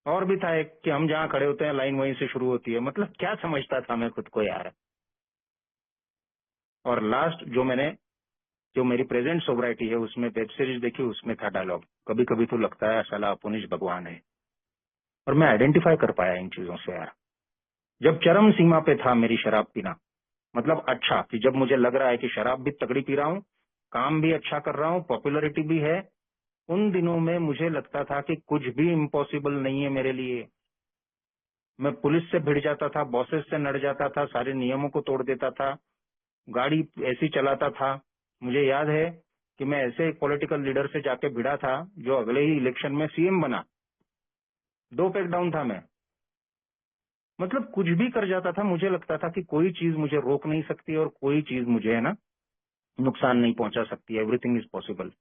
Speaker 1: और भी था एक कि हम जहाँ खड़े होते हैं लाइन वहीं से शुरू होती है। मतलब क्या समझता था मैं खुद को यार। और लास्ट जो मेरी प्रेजेंट सोब्राइटी है उसमें वेब सीरीज देखी, उसमें था डायलॉग, कभी कभी तो लगता है साला अपुनिश भगवान है। और मैं आइडेंटिफाई कर पाया इन चीजों से यार। जब चरम सीमा पे था मेरी शराब पीना, मतलब अच्छा कि जब मुझे लग रहा है कि शराब भी तगड़ी पी रहा हूँ, काम भी अच्छा कर रहा हूँ, पॉपुलैरिटी भी है, उन दिनों में मुझे लगता था कि कुछ भी इम्पॉसिबल नहीं है मेरे लिए। मैं पुलिस से भिड़ जाता था, बॉसेस से लड़ जाता था, सारे नियमों को तोड़ देता था, गाड़ी ऐसी चलाता था। मुझे याद है कि मैं ऐसे एक पॉलिटिकल लीडर से जाके भिड़ा था जो अगले ही इलेक्शन में सीएम बना। 2 पैक डाउन था मैं। मतलब कुछ भी कर जाता था, मुझे लगता था कि कोई चीज मुझे रोक नहीं सकती और कोई चीज मुझे है ना नुकसान नहीं पहुंचा सकती, एवरीथिंग इज पॉसिबल।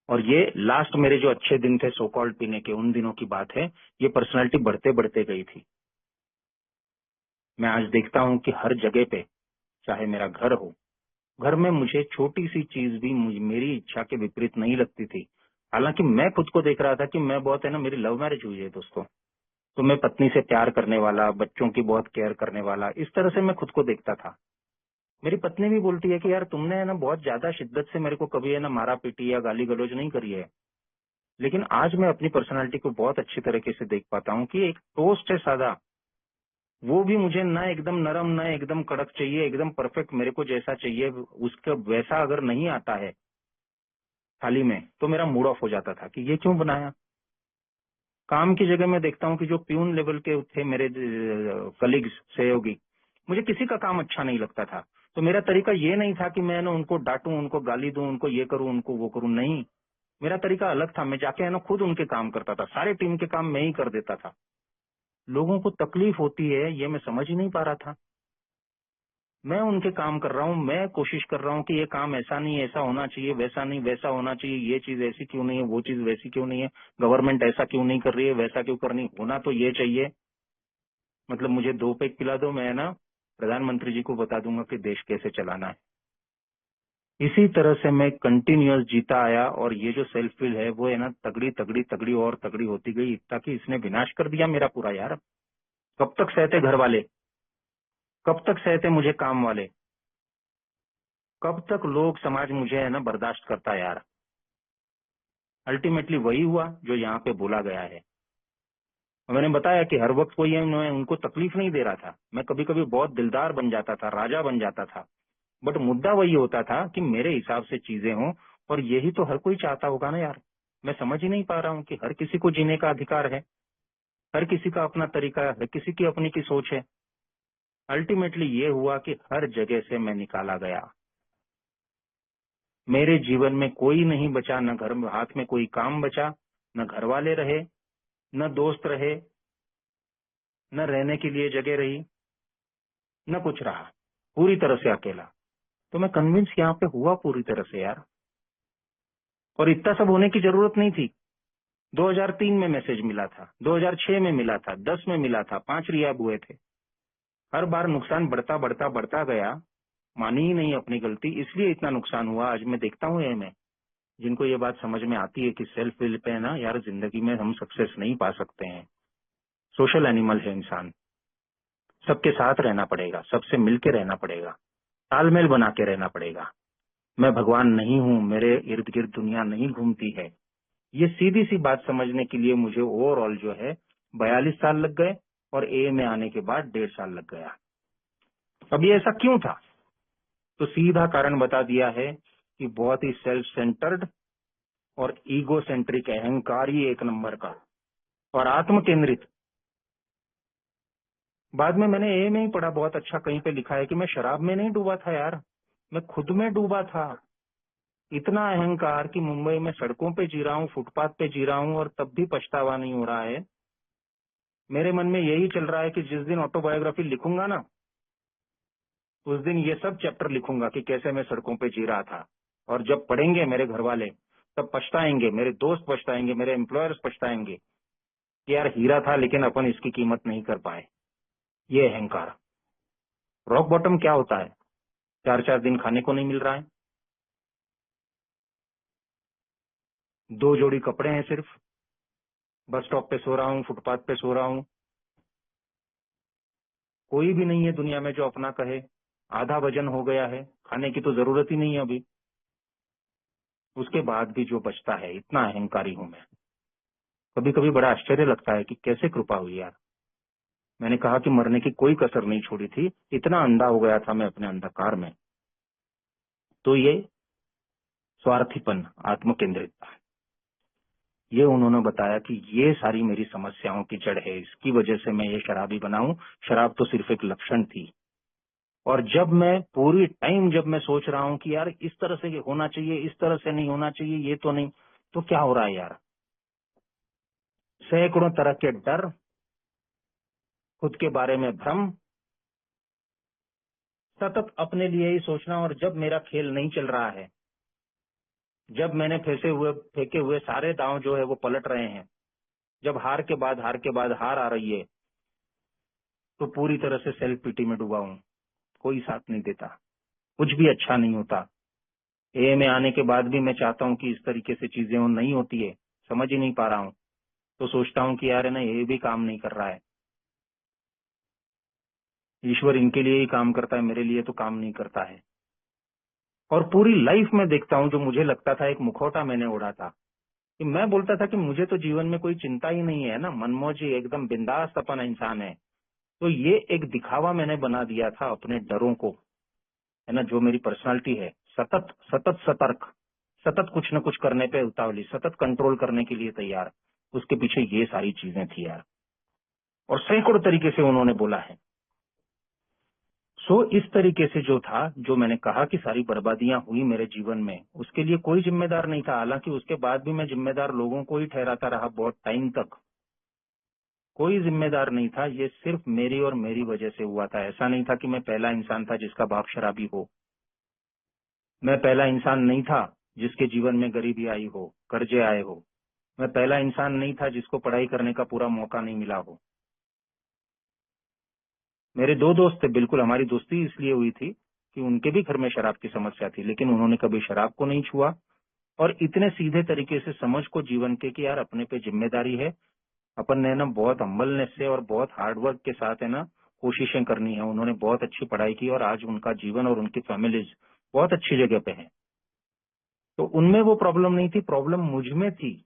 Speaker 1: और ये लास्ट मेरे जो अच्छे दिन थे सो कॉल्ड पीने के, उन दिनों की बात है। ये पर्सनालिटी बढ़ते बढ़ते गई थी। मैं आज देखता हूँ कि हर जगह पे, चाहे मेरा घर हो, घर में मुझे छोटी सी चीज भी मेरी इच्छा के विपरीत नहीं लगती थी। हालांकि मैं खुद को देख रहा था कि मैं बहुत है ना, मेरी लव मैरिज हुई है दोस्तों, तो मैं पत्नी से प्यार करने वाला, बच्चों की बहुत केयर करने वाला, इस तरह से मैं खुद को देखता था। मेरी पत्नी भी बोलती है कि यार तुमने है ना बहुत ज्यादा शिद्दत से मेरे को कभी है ना मारा पीटी या गाली गलौज नहीं करी है। लेकिन आज मैं अपनी पर्सनालिटी को बहुत अच्छी तरीके से देख पाता हूँ कि एक टोस्ट है सादा, वो भी मुझे ना एकदम नरम ना एकदम कड़क चाहिए, एकदम परफेक्ट मेरे को जैसा चाहिए उसका वैसा अगर नहीं आता है थाली में तो मेरा मूड ऑफ हो जाता था कि ये क्यों बनाया। काम की जगह में देखता हूँ कि जो प्यून लेवल के थे मेरे कलीग्स सहयोगी, मुझे किसी का काम अच्छा नहीं लगता था। तो मेरा तरीका ये नहीं था कि मैं ना उनको डांटूं, उनको गाली दूं, उनको ये करूं, उनको वो करूं, नहीं। मेरा तरीका अलग था। मैं जाके है ना खुद उनके काम करता था, सारे टीम के काम मैं ही कर देता था। लोगों को तकलीफ होती है ये मैं समझ ही नहीं पा रहा था। मैं उनके काम कर रहा हूँ, मैं कोशिश कर रहा हूँ कि ये काम ऐसा नहीं, ऐसा होना चाहिए, वैसा नहीं, वैसा होना चाहिए, ये चीज ऐसी क्यों नहीं है, वो चीज वैसी क्यों नहीं है, गवर्नमेंट ऐसा क्यों नहीं कर रही है, वैसा क्यों करनी, होना तो ये चाहिए। मतलब मुझे 2 पैक पिला दो, मैं ना प्रधानमंत्री जी को बता दूंगा कि देश कैसे चलाना है। इसी तरह से मैं कंटिन्यूअस जीता आया और ये जो सेल्फ फील है वो है ना तगड़ी तगड़ी तगड़ी और तगड़ी होती गई, इतना कि इसने विनाश कर दिया मेरा पूरा यार। कब तक सहते घर वाले, कब तक सहते मुझे काम वाले, कब तक लोग समाज मुझे है ना बर्दाश्त करता है यार। अल्टीमेटली वही हुआ जो यहाँ पे बोला गया है। मैंने बताया कि हर वक्त कोई मैं उनको तकलीफ नहीं दे रहा था, मैं कभी कभी बहुत दिलदार बन जाता था, राजा बन जाता था, बट मुद्दा वही होता था कि मेरे हिसाब से चीजें हों। और यही तो हर कोई चाहता होगा ना यार। मैं समझ ही नहीं पा रहा हूँ कि हर किसी को जीने का अधिकार है, हर किसी का अपना तरीका है, हर किसी की अपनी की सोच है। अल्टीमेटली ये हुआ कि हर जगह से मैं निकाला गया। मेरे जीवन में कोई नहीं बचा, न घर में हाथ में कोई काम बचा, न घर वाले रहे, न दोस्त रहे, न रहने के लिए जगह रही, न कुछ रहा। पूरी तरह से अकेला। तो मैं कन्विंस यहाँ पे हुआ पूरी तरह से यार। और इतना सब होने की जरूरत नहीं थी। 2003 में मैसेज मिला था, 2006 में मिला था, 10 में मिला था, 5 रिहैब हुए थे। हर बार नुकसान बढ़ता बढ़ता बढ़ता गया, मानी ही नहीं अपनी गलती, इसलिए इतना नुकसान हुआ। आज मैं देखता हूँ में जिनको ये बात समझ में आती है कि सेल्फ विल पे ना यार जिंदगी में हम सक्सेस नहीं पा सकते हैं। सोशल एनिमल है इंसान, सबके साथ रहना पड़ेगा, सबसे मिलके रहना पड़ेगा, तालमेल बना के रहना पड़ेगा। मैं भगवान नहीं हूँ, मेरे इर्द गिर्द दुनिया नहीं घूमती है। ये सीधी सी बात समझने के लिए मुझे ओवरऑल जो है 42 साल लग गए और ए में आने के बाद 1.5 साल लग गया। अब ये ऐसा क्यों था? तो सीधा कारण बता दिया है कि बहुत ही सेल्फ सेंटर्ड और ईगो सेंट्रिक, अहंकारी एक नंबर का और आत्म केंद्रित। बाद में मैंने ए में ही पढ़ा, बहुत अच्छा कहीं पे लिखा है कि मैं शराब में नहीं डूबा था यार, मैं खुद में डूबा था। इतना अहंकार कि मुंबई में सड़कों पे जी रहा हूँ, फुटपाथ पे जी रहा हूँ और तब भी पछतावा नहीं हो रहा है। मेरे मन में यही चल रहा है कि जिस दिन ऑटोबायोग्राफी लिखूंगा ना, उस दिन ये सब चैप्टर लिखूंगा कि कैसे मैं सड़कों पे जी रहा था। और जब पढ़ेंगे मेरे घर वाले तब पछताएंगे, मेरे दोस्त पछताएंगे, मेरे एम्प्लॉयर्स पछताएंगे कि यार हीरा था लेकिन अपन इसकी कीमत नहीं कर पाए। ये अहंकार। रॉक बॉटम क्या होता है? 4-4 दिन खाने को नहीं मिल रहा है, 2 जोड़ी कपड़े हैं सिर्फ, बस स्टॉप पे सो रहा हूँ, फुटपाथ पे सो रहा हूँ, कोई भी नहीं है दुनिया में जो अपना कहे, आधा वजन हो गया है, खाने की तो जरूरत ही नहीं है अभी, उसके बाद भी जो बचता है, इतना अहंकारी हूं मैं। कभी कभी बड़ा आश्चर्य लगता है कि कैसे कृपा हुई यार। मैंने कहा कि मरने की कोई कसर नहीं छोड़ी थी, इतना अंधा हो गया था मैं अपने अंधकार में। तो ये स्वार्थीपन, आत्म केंद्रितता, ये उन्होंने बताया कि ये सारी मेरी समस्याओं की जड़ है, इसकी वजह से मैं ये शराबी बना हूं। शराब तो सिर्फ एक लक्षण थी। और जब मैं पूरी टाइम जब मैं सोच रहा हूं कि यार इस तरह से ये होना चाहिए, इस तरह से नहीं होना चाहिए, ये तो नहीं, तो क्या हो रहा है यार? सैकड़ों तरह के डर, खुद के बारे में भ्रम, सतत अपने लिए ही सोचना। और जब मेरा खेल नहीं चल रहा है, जब मैंने फेंके हुए सारे दांव जो है वो पलट रहे हैं, जब हार के बाद हार के बाद हार आ रही है, तो पूरी तरह से सेल्फ पिटी में डूबा हूं। कोई साथ नहीं देता, कुछ भी अच्छा नहीं होता। ए में आने के बाद भी मैं चाहता हूं कि इस तरीके से चीजें नहीं होती है, समझ ही नहीं पा रहा हूं। तो सोचता हूं कि यार है ना, ये भी काम नहीं कर रहा है, ईश्वर इनके लिए ही काम करता है, मेरे लिए तो काम नहीं करता है। और पूरी लाइफ में देखता हूं, जो मुझे लगता था एक मुखौटा मैंने ओढ़ा था, कि मैं बोलता था कि मुझे तो जीवन में कोई चिंता ही नहीं है ना, मनमौजी एकदम बिंदास अपन इंसान है। तो ये एक दिखावा मैंने बना दिया था अपने डरों को, है ना, जो मेरी पर्सनालिटी है, सतत सतत सतर्क, सतत कुछ न कुछ करने पे उतावली, सतत कंट्रोल करने के लिए तैयार, उसके पीछे ये सारी चीजें थी यार। और सैकड़ों तरीके से उन्होंने बोला है। सो इस तरीके से जो था, जो मैंने कहा कि सारी बर्बादियां हुई मेरे जीवन में, उसके लिए कोई जिम्मेदार नहीं था। हालांकि उसके बाद भी मैं जिम्मेदार लोगों को ही ठहराता रहा बहुत टाइम तक। कोई जिम्मेदार नहीं था, ये सिर्फ मेरी और मेरी वजह से हुआ था। ऐसा नहीं था कि मैं पहला इंसान था जिसका बाप शराबी हो, मैं पहला इंसान नहीं था जिसके जीवन में गरीबी आई हो, कर्जे आए हो, मैं पहला इंसान नहीं था जिसको पढ़ाई करने का पूरा मौका नहीं मिला हो। मेरे दो दोस्त थे, बिल्कुल हमारी दोस्ती इसलिए हुई थी कि उनके भी घर में शराब की समस्या थी, लेकिन उन्होंने कभी शराब को नहीं छुआ। और इतने सीधे तरीके से समझ को जीवन के कि यार अपने पे जिम्मेदारी है, अपन ने ना बहुत हम्बलनेस से और बहुत हार्डवर्क के साथ है ना कोशिशें करनी है। उन्होंने बहुत अच्छी पढ़ाई की और आज उनका जीवन और उनकी फैमिलीज बहुत अच्छी जगह पे है। तो उनमें वो प्रॉब्लम नहीं थी, प्रॉब्लम मुझ में थी।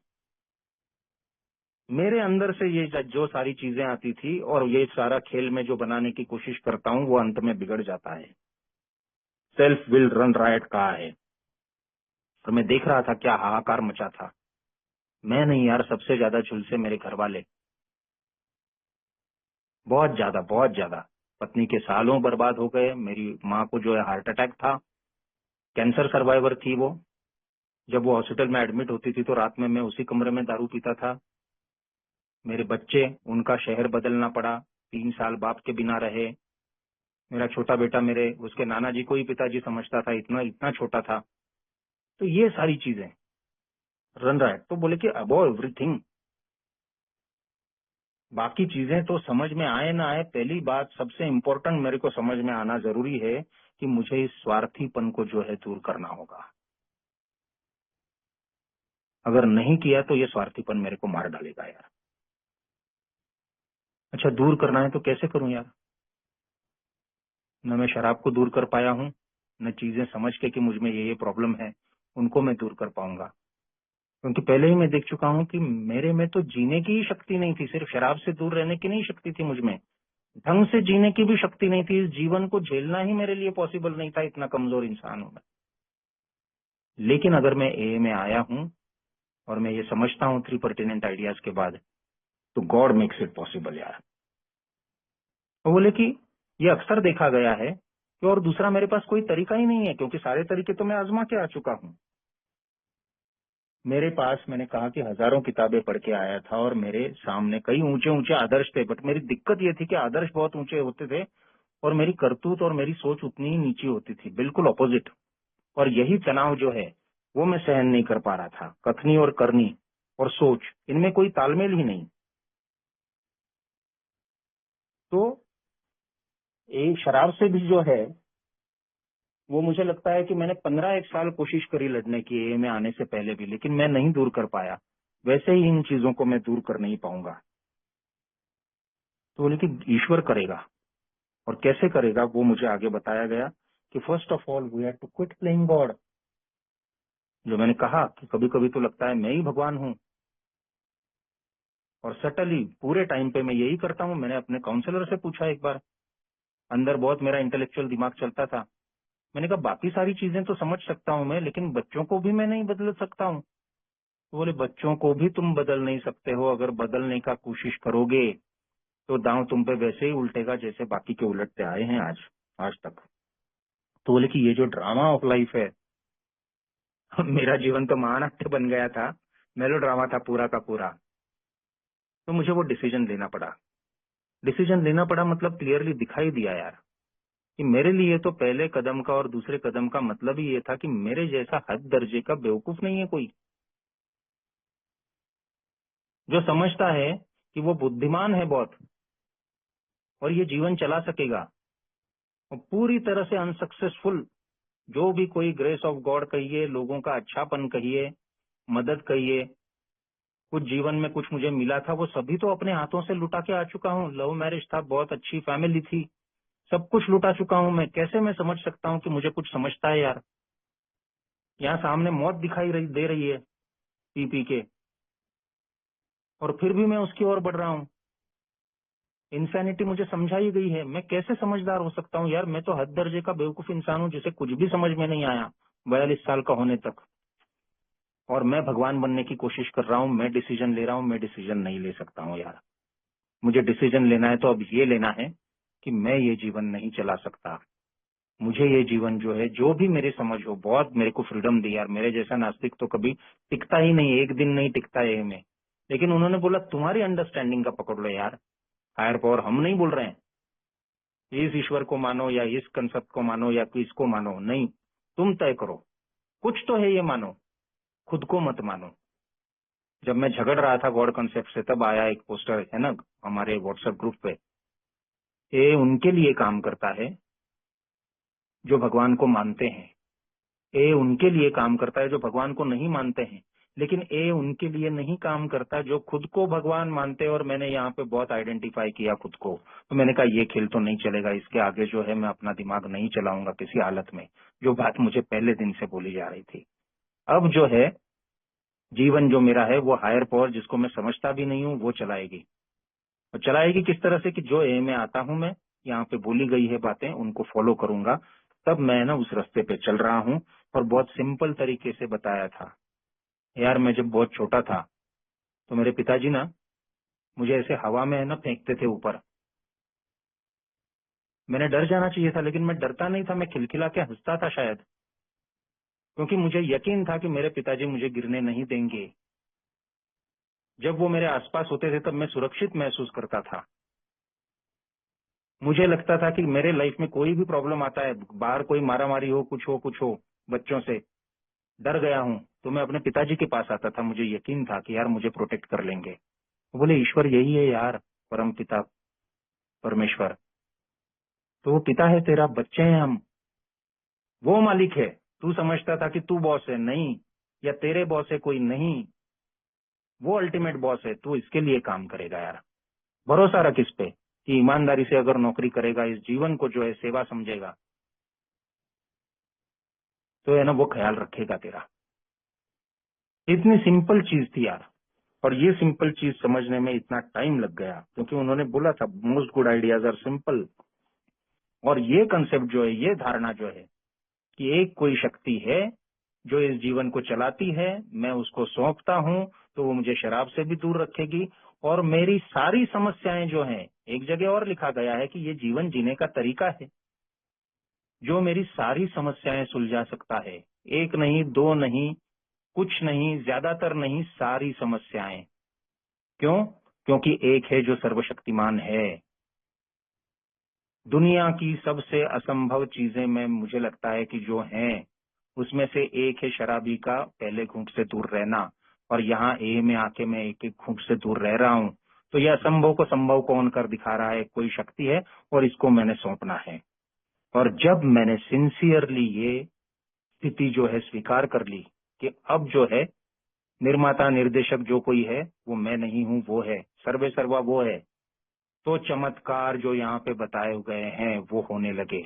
Speaker 1: मेरे अंदर से ये जो सारी चीजें आती थी और ये सारा खेल में जो बनाने की कोशिश करता हूँ वो अंत में बिगड़ जाता है। सेल्फ विल रन रायट कहा है। और मैं देख रहा था क्या हाहाकार मचा था। मैं नहीं यार, सबसे ज्यादा झुलसे मेरे घर वाले, बहुत ज्यादा बहुत ज्यादा। पत्नी के सालों बर्बाद हो गए, मेरी माँ को जो है हार्ट अटैक था, कैंसर सर्वाइवर थी वो। जब वो हॉस्पिटल में एडमिट होती थी तो रात में मैं उसी कमरे में दारू पीता था। मेरे बच्चे, उनका शहर बदलना पड़ा, 3 साल बाप के बिना रहे। मेरा छोटा बेटा मेरे उसके नाना जी को ही पिताजी समझता था, इतना इतना छोटा था। तो ये सारी चीजें रन रहा है। तो बोले कि अबो एवरीथिंग, बाकी चीजें तो समझ में आए ना आए, पहली बात सबसे इम्पोर्टेंट मेरे को समझ में आना जरूरी है कि मुझे इस स्वार्थीपन को जो है दूर करना होगा। अगर नहीं किया तो ये स्वार्थीपन मेरे को मार डालेगा यार। अच्छा, दूर करना है तो कैसे करूं यार? न मैं शराब को दूर कर पाया हूं, न चीजें समझ के कि मुझ में ये प्रॉब्लम है उनको मैं दूर कर पाऊंगा। क्योंकि पहले ही मैं देख चुका हूं कि मेरे में तो जीने की ही शक्ति नहीं थी, सिर्फ शराब से दूर रहने की नहीं शक्ति थी मुझ में, ढंग से जीने की भी शक्ति नहीं थी। इस जीवन को झेलना ही मेरे लिए पॉसिबल नहीं था, इतना कमजोर इंसान हूं मैं। लेकिन अगर मैं ए में आया हूं और मैं ये समझता हूं 3 पर्टिनेंट आइडियाज के बाद, तो गॉड मेक्स इट पॉसिबल यार। वो बोले कि ये अक्सर देखा गया है कि और दूसरा मेरे पास कोई तरीका ही नहीं है, क्योंकि सारे तरीके तो मैं आजमा के आ चुका हूं। मेरे पास, मैंने कहा कि हजारों किताबें पढ़ के आया था और मेरे सामने कई ऊंचे ऊंचे आदर्श थे, बट मेरी दिक्कत ये थी कि आदर्श बहुत ऊंचे होते थे और मेरी करतूत और मेरी सोच उतनी ही नीची होती थी, बिल्कुल ऑपोजिट। और यही तनाव जो है वो मैं सहन नहीं कर पा रहा था। कथनी और करनी और सोच, इनमें कोई तालमेल ही नहीं। तो एक शराब से भी जो है वो मुझे लगता है कि मैंने 15 साल कोशिश करी लड़ने की ए में आने से पहले भी, लेकिन मैं नहीं दूर कर पाया। वैसे ही इन चीजों को मैं दूर कर नहीं पाऊंगा। तो बोले कि ईश्वर करेगा, और कैसे करेगा वो मुझे आगे बताया गया कि first of all we have to quit playing God. जो मैंने कहा कि कभी कभी तो लगता है मैं ही भगवान हूँ, और सटली पूरे टाइम पे मैं यही करता हूँ। मैंने अपने काउंसलर से पूछा एक बार, अंदर बहुत मेरा इंटेलेक्चुअल दिमाग चलता था। मैंने कहा बाकी सारी चीजें तो समझ सकता हूँ मैं, लेकिन बच्चों को भी मैं नहीं बदल सकता हूँ। तो बोले बच्चों को भी तुम बदल नहीं सकते हो, अगर बदलने का कोशिश करोगे तो दांव तुम पे वैसे ही उल्टेगा जैसे बाकी के उलटते आए हैं आज आज तक। तो बोले कि ये जो ड्रामा ऑफ लाइफ है मेरा जीवन तो महानाट्य बन गया था, मेलो ड्रामा था पूरा का पूरा। तो मुझे वो डिसीजन लेना पड़ा। डिसीजन लेना पड़ा मतलब क्लियरली दिखाई दिया यार कि मेरे लिए तो पहले कदम का और दूसरे कदम का मतलब ही ये था कि मेरे जैसा हद दर्जे का बेवकूफ नहीं है कोई, जो समझता है कि वो बुद्धिमान है बहुत और ये जीवन चला सकेगा। और पूरी तरह से अनसक्सेसफुल, जो भी कोई ग्रेस ऑफ गॉड कहिए, लोगों का अच्छापन कहिए, मदद कहिए, कुछ जीवन में कुछ मुझे मिला था, वो सभी तो अपने हाथों से लुटा के आ चुका हूँ। लव मैरिज था, बहुत अच्छी फैमिली थी, सब कुछ लुटा चुका हूँ मैं। कैसे मैं समझ सकता हूँ कि मुझे कुछ समझता है यार? यहाँ सामने मौत दिखाई दे रही है पी पी के, और फिर भी मैं उसकी ओर बढ़ रहा हूँ। इंसैनिटी मुझे समझाई गई है, मैं कैसे समझदार हो सकता हूँ यार? मैं तो हद दर्जे का बेवकूफ इंसान हूँ जिसे कुछ भी समझ में नहीं आया 42 साल का होने तक। और मैं भगवान बनने की कोशिश कर रहा हूँ, मैं डिसीजन ले रहा हूँ, मैं डिसीजन नहीं ले सकता हूँ यार। मुझे डिसीजन लेना है तो अब ये लेना है कि मैं ये जीवन नहीं चला सकता। मुझे ये जीवन जो है, जो भी मेरी समझ हो, बहुत मेरे को फ्रीडम दी यार। मेरे जैसा नास्तिक तो कभी टिकता ही नहीं, एक दिन नहीं टिकता है में। लेकिन उन्होंने बोला तुम्हारी अंडरस्टैंडिंग का पकड़ लो यार, हायर पावर हम नहीं बोल रहे हैं इस ईश्वर को मानो या इस कंसेप्ट को मानो या इसको मानो, नहीं, तुम तय करो। कुछ तो है ये मानो, खुद को मत मानो। जब मैं झगड़ रहा था गॉड कंसेप्ट से, तब आया एक पोस्टर है ना हमारे व्हाट्सएप ग्रुप पे, ये उनके लिए काम करता है जो भगवान को मानते हैं, ये उनके लिए काम करता है जो भगवान को नहीं मानते हैं, लेकिन ये उनके लिए नहीं काम करता जो खुद को भगवान मानते हैं। और मैंने यहाँ पे बहुत आइडेंटिफाई किया खुद को, तो मैंने कहा ये खेल तो नहीं चलेगा, इसके आगे जो है मैं अपना दिमाग नहीं चलाऊंगा किसी हालत में। जो बात मुझे पहले दिन से बोली जा रही थी, अब जो है जीवन जो मेरा है वो हायर पावर जिसको मैं समझता भी नहीं हूँ वो चलाएगी। और चलाएगी किस तरह से कि जो ए में आता हूँ मैं, यहाँ पे बोली गई है बातें उनको फॉलो करूंगा, तब मैं ना उस रास्ते पे चल रहा हूँ। और बहुत सिंपल तरीके से बताया था यार। मैं जब बहुत छोटा था तो मेरे पिताजी ना मुझे ऐसे हवा में है ना फेंकते थे ऊपर। मैंने डर जाना चाहिए था, लेकिन मैं डरता नहीं था, मैं खिलखिला के हंसता था शायद, क्योंकि मुझे यकीन था कि मेरे पिताजी मुझे गिरने नहीं देंगे। जब वो मेरे आसपास होते थे तब मैं सुरक्षित महसूस करता था। मुझे लगता था कि मेरे लाइफ में कोई भी प्रॉब्लम आता है, बाहर कोई मारामारी हो, कुछ हो बच्चों से डर गया हूँ, तो मैं अपने पिताजी के पास आता था। मुझे यकीन था कि यार मुझे प्रोटेक्ट कर लेंगे। वो बोले ईश्वर यही है यार, परम पिता परमेश्वर, तो वो पिता है तेरा, बच्चे हैं हम, वो मालिक है। तू समझता था कि तू बॉस है, नहीं, या तेरे बॉस है कोई, नहीं, वो अल्टीमेट बॉस है, तू इसके लिए काम करेगा यार। भरोसा रख इस पे कि ईमानदारी से अगर नौकरी करेगा, इस जीवन को जो है सेवा समझेगा, तो है ना वो ख्याल रखेगा तेरा। इतनी सिंपल चीज थी यार। और ये सिंपल चीज समझने में इतना टाइम लग गया, क्योंकि उन्होंने बोला था most good ideas are simple. और ये कंसेप्ट जो है, ये धारणा जो है कि एक कोई शक्ति है जो इस जीवन को चलाती है, मैं उसको सौंपता हूँ तो वो मुझे शराब से भी दूर रखेगी। और मेरी सारी समस्याएं जो हैं, एक जगह और लिखा गया है कि ये जीवन जीने का तरीका है जो मेरी सारी समस्याएं सुलझा सकता है। एक नहीं, दो नहीं, कुछ नहीं, ज्यादातर नहीं, सारी समस्याएं। क्यों? क्योंकि एक है जो सर्वशक्तिमान है। दुनिया की सबसे असंभव चीजें में मुझे लगता है कि जो हैं, उसमें से एक है शराबी का पहले घूंट से दूर रहना। और यहाँ ए में आके मैं एक एक घूंट से दूर रह रहा हूँ। तो यह असंभव को संभव कौन कर दिखा रहा है? कोई शक्ति है, और इसको मैंने सौंपना है। और जब मैंने सिंसियरली ये स्थिति जो है स्वीकार कर ली कि अब जो है निर्माता निर्देशक जो कोई है वो मैं नहीं हूँ, वो है, सर्वे सर्वा वो है, तो चमत्कार जो यहाँ पे बताए गए हैं वो होने लगे।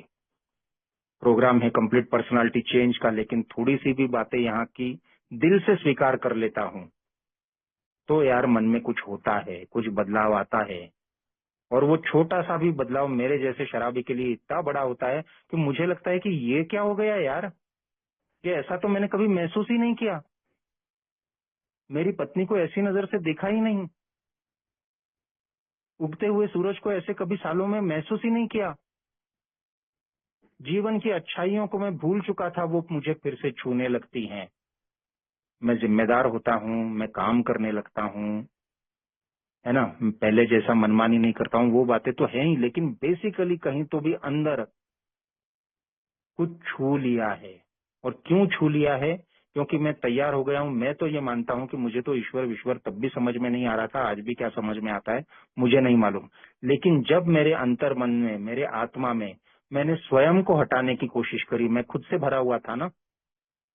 Speaker 1: प्रोग्राम है कंप्लीट पर्सनालिटी चेंज का, लेकिन थोड़ी सी भी बातें यहाँ की दिल से स्वीकार कर लेता हूँ तो यार मन में कुछ होता है, कुछ बदलाव आता है। और वो छोटा सा भी बदलाव मेरे जैसे शराबी के लिए इतना बड़ा होता है कि मुझे लगता है कि ये क्या हो गया यार, ये ऐसा तो मैंने कभी महसूस ही नहीं किया। मेरी पत्नी को ऐसी नजर से देखा ही नहीं, उगते हुए सूरज को ऐसे कभी सालों में महसूस ही नहीं किया। जीवन की अच्छाइयों को मैं भूल चुका था, वो मुझे फिर से छूने लगती हैं। मैं जिम्मेदार होता हूँ, मैं काम करने लगता हूँ, है ना, पहले जैसा मनमानी नहीं करता हूँ, वो बातें तो है ही, लेकिन बेसिकली कहीं तो भी अंदर कुछ छू लिया है। और क्यों छू लिया है? क्योंकि मैं तैयार हो गया हूँ। मैं तो ये मानता हूँ कि मुझे तो ईश्वर विश्वर तब भी समझ में नहीं आ रहा था, आज भी क्या समझ में आता है मुझे नहीं मालूम। लेकिन जब मेरे अंतर मन में, मेरे आत्मा में मैंने स्वयं को हटाने की कोशिश करी, मैं खुद से भरा हुआ था ना,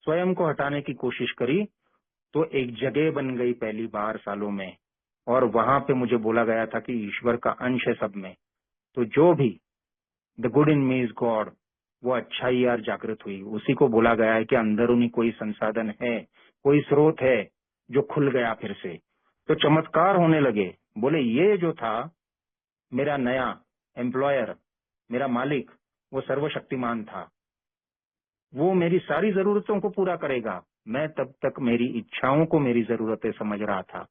Speaker 1: स्वयं को हटाने की कोशिश करी, तो एक जगह बन गई पहली बार सालों में। और वहां पे मुझे बोला गया था कि ईश्वर का अंश है सब में, तो जो भी the good in me is God, वो अच्छाई यार जागृत हुई। उसी को बोला गया है कि अंदरूनी कोई संसाधन है, कोई स्रोत है जो खुल गया फिर से। तो चमत्कार होने लगे। बोले ये जो था मेरा नया एम्प्लॉयर, मेरा मालिक, वो सर्वशक्तिमान था, वो मेरी सारी जरूरतों को पूरा करेगा। मैं तब तक मेरी इच्छाओं को मेरी जरूरतें समझ रहा था।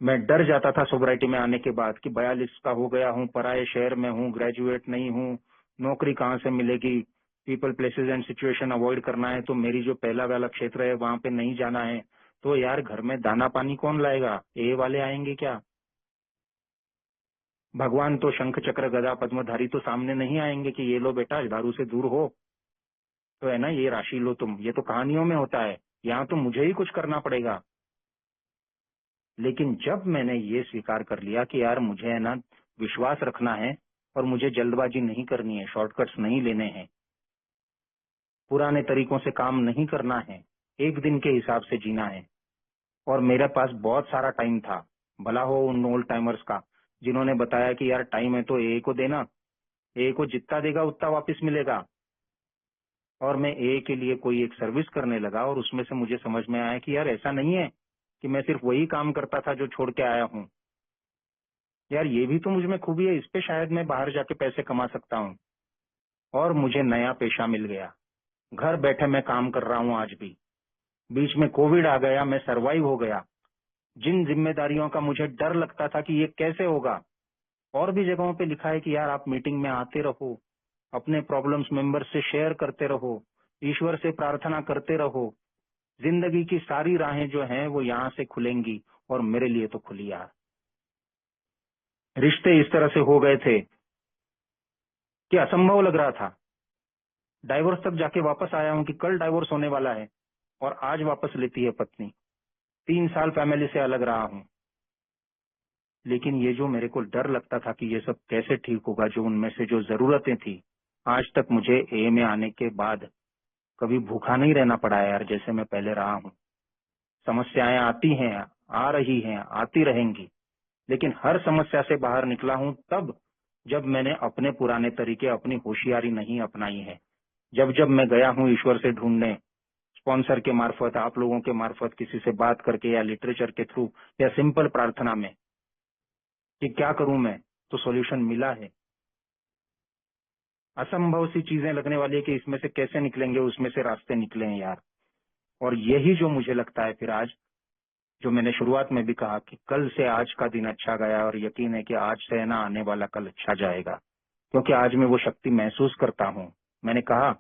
Speaker 1: मैं डर जाता था सोसाइटी में आने के बाद कि 42 का हो गया हूँ, पराये शहर में हूँ, ग्रेजुएट नहीं हूँ, नौकरी कहाँ से मिलेगी, people places and situation avoid करना है, तो मेरी जो पहला वाला क्षेत्र है वहां पे नहीं जाना है। तो यार घर में दाना पानी कौन लाएगा, ये वाले आएंगे क्या? भगवान तो शंख चक्र गदा पद्मधारी तो सामने नहीं आएंगे कि ये लो बेटा दारू से दूर हो, तो है ना ये राशि लो तुम। ये तो कहानियों में होता है, यहाँ तो मुझे ही कुछ करना पड़ेगा। लेकिन जब मैंने ये स्वीकार कर लिया कि यार मुझे है ना विश्वास रखना है और मुझे जल्दबाजी नहीं करनी है, शॉर्टकट्स नहीं लेने हैं, पुराने तरीकों से काम नहीं करना है, एक दिन के हिसाब से जीना है। और मेरे पास बहुत सारा टाइम था, भला हो उन ओल्ड टाइमर्स का जिन्होंने बताया कि यार टाइम है तो ए को देना, ए को जितना देगा उतना वापस मिलेगा। और मैं ए के लिए कोई एक सर्विस करने लगा और उसमें से मुझे समझ में आया कि यार ऐसा नहीं है कि मैं सिर्फ वही काम करता था जो छोड़ के आया हूँ। यार ये भी तो मुझ में खूबी है, इस पे शायद मैं बाहर जाके पैसे कमा सकता हूँ। और मुझे नया पेशा मिल गया, घर बैठे मैं काम कर रहा हूँ आज भी। बीच में कोविड आ गया, मैं सरवाइव हो गया। जिन जिम्मेदारियों का मुझे डर लगता था कि ये कैसे होगा, और भी जगहों पे लिखा है कि यार आप मीटिंग में आते रहो, अपने प्रॉब्लम्स मेंबर से शेयर करते रहो, ईश्वर से प्रार्थना करते रहो, जिंदगी की सारी राहें जो हैं वो यहाँ से खुलेंगी। और मेरे लिए तो खुली यार। रिश्ते इस तरह से हो गए थे कि असंभव लग रहा था। डाइवोर्स तक जाके वापस आया हूँ कि कल डाइवोर्स होने वाला है, और आज वापस लेती है पत्नी। 3 साल फैमिली से अलग रहा हूँ। लेकिन ये जो मेरे को डर लगता था कि ये सब कैसे ठीक होगा, जो उनमें से जो जरूरतें थी, आज तक मुझे ए में आने के बाद कभी भूखा नहीं रहना पड़ा है यार, जैसे मैं पहले रहा हूँ। समस्याएं आती हैं, आ रही हैं, आती रहेंगी, लेकिन हर समस्या से बाहर निकला हूँ तब जब मैंने अपने पुराने तरीके, अपनी होशियारी नहीं अपनाई है। जब जब मैं गया हूँ ईश्वर से ढूंढने, स्पॉन्सर के मार्फत, आप लोगों के मार्फत, किसी से बात करके या लिटरेचर के थ्रू या सिंपल प्रार्थना में कि क्या करूं मैं, तो सॉल्यूशन मिला है। असंभव सी चीजें लगने वाली है कि इसमें से कैसे निकलेंगे, उसमें से रास्ते निकले हैं यार। और यही जो मुझे लगता है फिर आज, जो मैंने शुरुआत में भी कहा कि कल से आज का दिन अच्छा गया, और यकीन है कि आज से है ना आने वाला कल अच्छा जाएगा, क्योंकि आज मैं वो शक्ति महसूस करता हूँ। मैंने कहा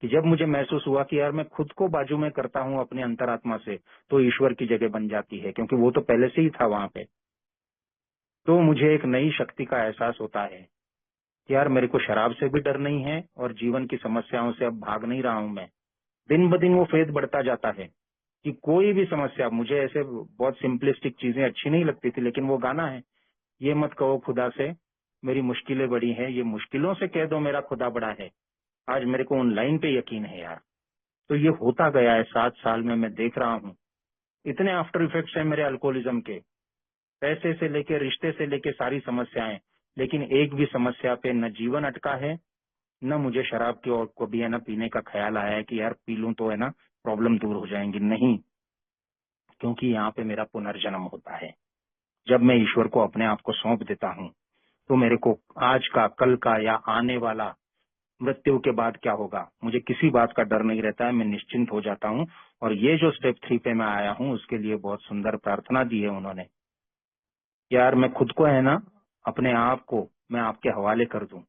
Speaker 1: कि जब मुझे महसूस हुआ कि यार मैं खुद को बाजू में करता हूँ अपनी अंतरात्मा से, तो ईश्वर की जगह बन जाती है, क्योंकि वो तो पहले से ही था वहां पे। तो मुझे एक नई शक्ति का एहसास होता है कि यार मेरे को शराब से भी डर नहीं है, और जीवन की समस्याओं से अब भाग नहीं रहा हूं मैं। दिन ब दिन वो फेथ बढ़ता जाता है कि कोई भी समस्या, मुझे ऐसे बहुत सिंपलिस्टिक चीजें अच्छी नहीं लगती थी, लेकिन वो गाना है, ये मत कहो खुदा से मेरी मुश्किलें बड़ी हैं, ये मुश्किलों से कह दो मेरा खुदा बड़ा है। आज मेरे को उन लाइन पे यकीन है यार। तो ये होता गया है 7 साल में, मैं देख रहा हूँ इतने आफ्टर इफेक्ट्स हैं मेरे अल्कोहलिज्म के, पैसे से लेके, रिश्ते से लेके सारी समस्याएं। लेकिन एक भी समस्या पे न जीवन अटका है, न मुझे शराब की और को भी है ना पीने का ख्याल आया है कि यार पी लूं तो है ना प्रॉब्लम दूर हो जाएंगी। नहीं, क्योंकि यहाँ पे मेरा पुनर्जन्म होता है। जब मैं ईश्वर को अपने आप को सौंप देता हूँ, तो मेरे को आज का, कल का या आने वाला मृत्यु के बाद क्या होगा, मुझे किसी बात का डर नहीं रहता है। मैं निश्चिंत हो जाता हूँ। और ये जो स्टेप 3 पे मैं आया हूँ, उसके लिए बहुत सुंदर प्रार्थना दी है उन्होंने। यार मैं खुद को है ना, अपने आप को मैं आपके हवाले कर दूं,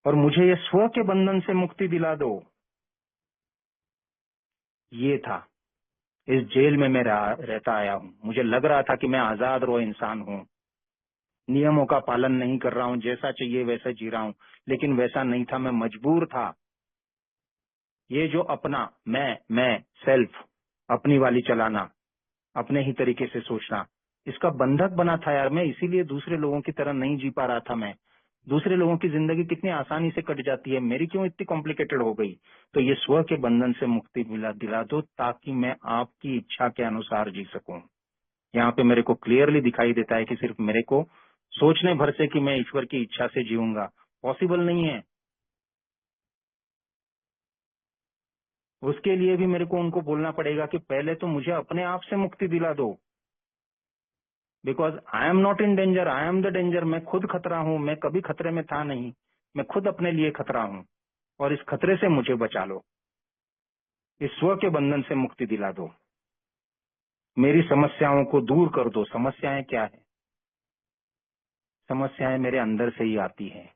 Speaker 1: और मुझे ये स्व के बंधन से मुक्ति दिला दो। ये था, इस जेल में मैं रहता आया हूँ। मुझे लग रहा था कि मैं आजाद रो इंसान हूँ, नियमों का पालन नहीं कर रहा हूँ, जैसा चाहिए वैसा जी रहा हूँ, लेकिन वैसा नहीं था, मैं मजबूर था। ये जो अपना मैं सेल्फ, अपनी वाली चलाना, अपने ही तरीके से सोचना, इसका बंधक बना था यार मैं। इसीलिए दूसरे लोगों की तरह नहीं जी पा रहा था मैं। दूसरे लोगों की जिंदगी कितनी आसानी से कट जाती है, मेरी क्यों इतनी कॉम्प्लिकेटेड हो गई। तो ये स्व के बंधन से मुक्ति दिला दो, ताकि मैं आपकी इच्छा के अनुसार जी सकूं। यहाँ पे मेरे को क्लियरली दिखाई देता है कि सिर्फ मेरे को सोचने भर से कि मैं ईश्वर की इच्छा से जीऊंगा, पॉसिबल नहीं है। उसके लिए भी मेरे को उनको बोलना पड़ेगा कि पहले तो मुझे अपने आप से मुक्ति दिला दो। Because I am not in danger, I am the danger. मैं खुद खतरा हूं, मैं कभी खतरे में था नहीं, मैं खुद अपने लिए खतरा हूं। और इस खतरे से मुझे बचा लो, इस स्व के बंधन से मुक्ति दिला दो, मेरी समस्याओं को दूर कर दो। समस्याएं क्या है? समस्याएं मेरे अंदर से ही आती हैं।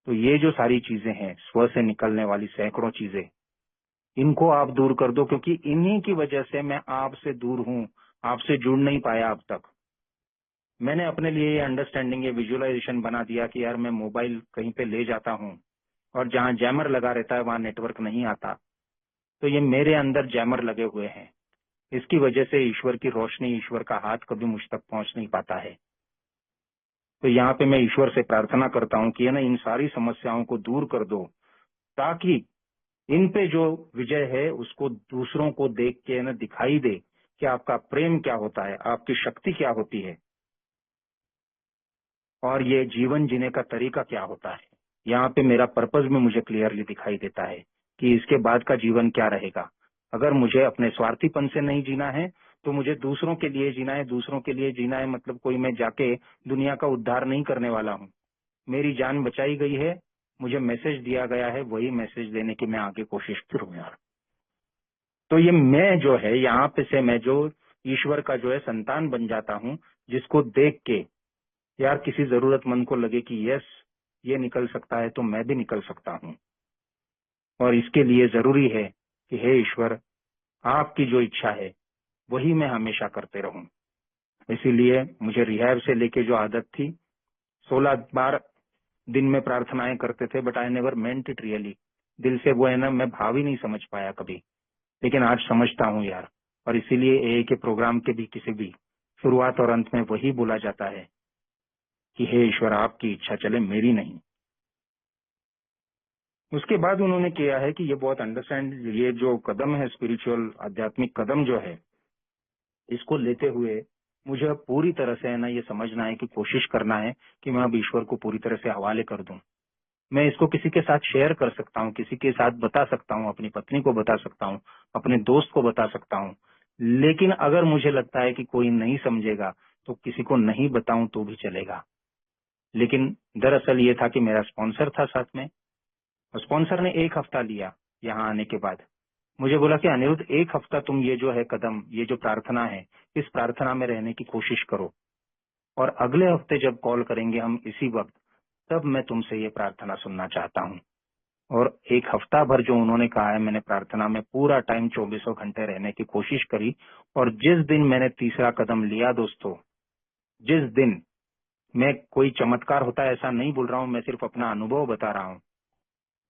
Speaker 1: तो ये जो सारी चीजें हैं, स्व से निकलने वाली सैकड़ों चीजें, इनको आप दूर कर दो, क्योंकि इन्हीं की वजह से मैं आपसे दूर हूं, आपसे जुड़ नहीं पाया अब तक। मैंने अपने लिए ये अंडरस्टैंडिंग, ये विजुअलाइजेशन बना दिया कि यार मैं मोबाइल कहीं पे ले जाता हूँ और जहाँ जैमर लगा रहता है वहां नेटवर्क नहीं आता, तो ये मेरे अंदर जैमर लगे हुए हैं। इसकी वजह से ईश्वर की रोशनी, ईश्वर का हाथ कभी मुझ तक पहुंच नहीं पाता है। तो यहाँ पे मैं ईश्वर से प्रार्थना करता हूँ कि है ना, इन सारी समस्याओं को दूर कर दो, ताकि इन पे जो विजय है उसको दूसरों को देख के ना दिखाई दे कि आपका प्रेम क्या होता है, आपकी शक्ति क्या होती है, और ये जीवन जीने का तरीका क्या होता है। यहाँ पे मेरा पर्पज भी मुझे क्लियरली दिखाई देता है कि इसके बाद का जीवन क्या रहेगा। अगर मुझे अपने स्वार्थीपन से नहीं जीना है तो मुझे दूसरों के लिए जीना है। दूसरों के लिए जीना है मतलब कोई मैं जाके दुनिया का उद्धार नहीं करने वाला हूँ। मेरी जान बचाई गई है, मुझे मैसेज दिया गया है, वही मैसेज देने की मैं आगे कोशिश करूँ यार। तो ये मैं जो है, यहाँ पे से मैं जो ईश्वर का जो है संतान बन जाता हूँ, जिसको देख के यार किसी जरूरतमंद को लगे कि यस, ये निकल सकता है तो मैं भी निकल सकता हूँ। और इसके लिए जरूरी है कि हे ईश्वर, आपकी जो इच्छा है वही मैं हमेशा करते रहूं। इसीलिए मुझे रिहैब से लेके जो आदत थी, 16 बार दिन में प्रार्थनाएं करते थे, but I never meant it really. दिल से वो है ना, मैं भाव ही नहीं समझ पाया कभी, लेकिन आज समझता हूँ यार। और इसीलिए ए के प्रोग्राम के भी किसी भी शुरुआत और अंत में वही बोला जाता है कि हे ईश्वर, आपकी इच्छा चले, मेरी नहीं। उसके बाद उन्होंने किया है कि ये बहुत अंडरस्टैंड, ये जो कदम है स्पिरिचुअल आध्यात्मिक कदम जो है, इसको लेते हुए मुझे अब पूरी तरह से है ना ये समझना है कि कोशिश करना है कि मैं अब ईश्वर को पूरी तरह से हवाले कर दूं। मैं इसको किसी के साथ शेयर कर सकता हूँ, किसी के साथ बता सकता हूँ, अपनी पत्नी को बता सकता हूँ, अपने दोस्त को बता सकता हूँ, लेकिन अगर मुझे लगता है कि कोई नहीं समझेगा तो किसी को नहीं बताऊं तो भी चलेगा। लेकिन दरअसल ये था कि मेरा स्पॉन्सर था साथ में, और स्पॉन्सर ने 1 हफ्ता लिया यहाँ आने के बाद। मुझे बोला कि अनिरुद्ध, 1 हफ्ता तुम ये जो है कदम, ये जो प्रार्थना है, इस प्रार्थना में रहने की कोशिश करो, और अगले हफ्ते जब कॉल करेंगे हम इसी वक्त, तब मैं तुमसे ये प्रार्थना सुनना चाहता हूँ। और 1 हफ्ता भर जो उन्होंने कहा है, मैंने प्रार्थना में पूरा टाइम 24 घंटे रहने की कोशिश करी। और जिस दिन मैंने तीसरा कदम लिया दोस्तों, जिस दिन, मैं कोई चमत्कार होता है ऐसा नहीं बोल रहा हूँ, मैं सिर्फ अपना अनुभव बता रहा हूँ,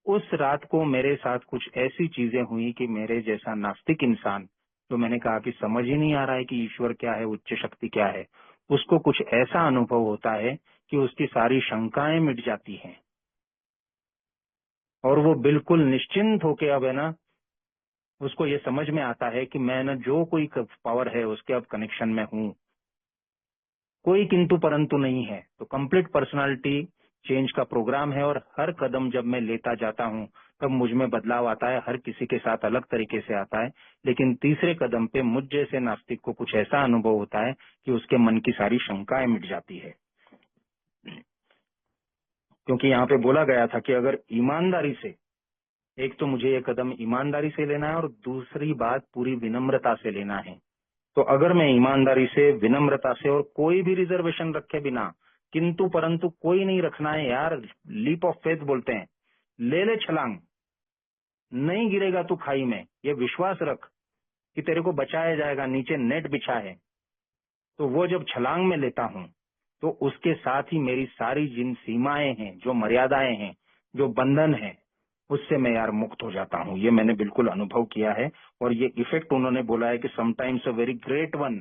Speaker 1: उस रात को मेरे साथ कुछ ऐसी चीजें हुई कि मेरे जैसा नास्तिक इंसान, जो मैंने कहा कि समझ ही नहीं आ रहा है कि ईश्वर क्या है, उच्च शक्ति क्या है, उसको कुछ ऐसा अनुभव होता है कि उसकी सारी शंकाएं मिट जाती हैं, और वो बिल्कुल निश्चिंत होके अब है ना, उसको ये समझ में आता है कि मैं ना जो कोई पावर है उसके अब कनेक्शन में हूँ, कोई किंतु परंतु नहीं है। तो कंप्लीट पर्सनालिटी चेंज का प्रोग्राम है, और हर कदम जब मैं लेता जाता हूँ तब मुझ में बदलाव आता है। हर किसी के साथ अलग तरीके से आता है, लेकिन तीसरे कदम पे मुझ जैसे नास्तिक को कुछ ऐसा अनुभव होता है कि उसके मन की सारी शंकाएं मिट जाती है। क्योंकि यहाँ पे बोला गया था कि अगर ईमानदारी से, एक तो मुझे ये कदम ईमानदारी से लेना है और दूसरी बात पूरी विनम्रता से लेना है। तो अगर मैं ईमानदारी से, विनम्रता से, और कोई भी रिजर्वेशन रखे बिना, किंतु परंतु कोई नहीं रखना है यार, लीप ऑफ फेथ बोलते हैं, ले ले छलांग, नहीं गिरेगा तू खाई में, ये विश्वास रख कि तेरे को बचाया जाएगा, नीचे नेट बिछा है। तो वो जब छलांग में लेता हूँ तो उसके साथ ही मेरी सारी जिन सीमाएं हैं, जो मर्यादाएं हैं, जो बंधन है, उससे मैं यार मुक्त हो जाता हूँ। ये मैंने बिल्कुल अनुभव किया है। और ये इफेक्ट उन्होंने बोला है कि sometimes a very great one,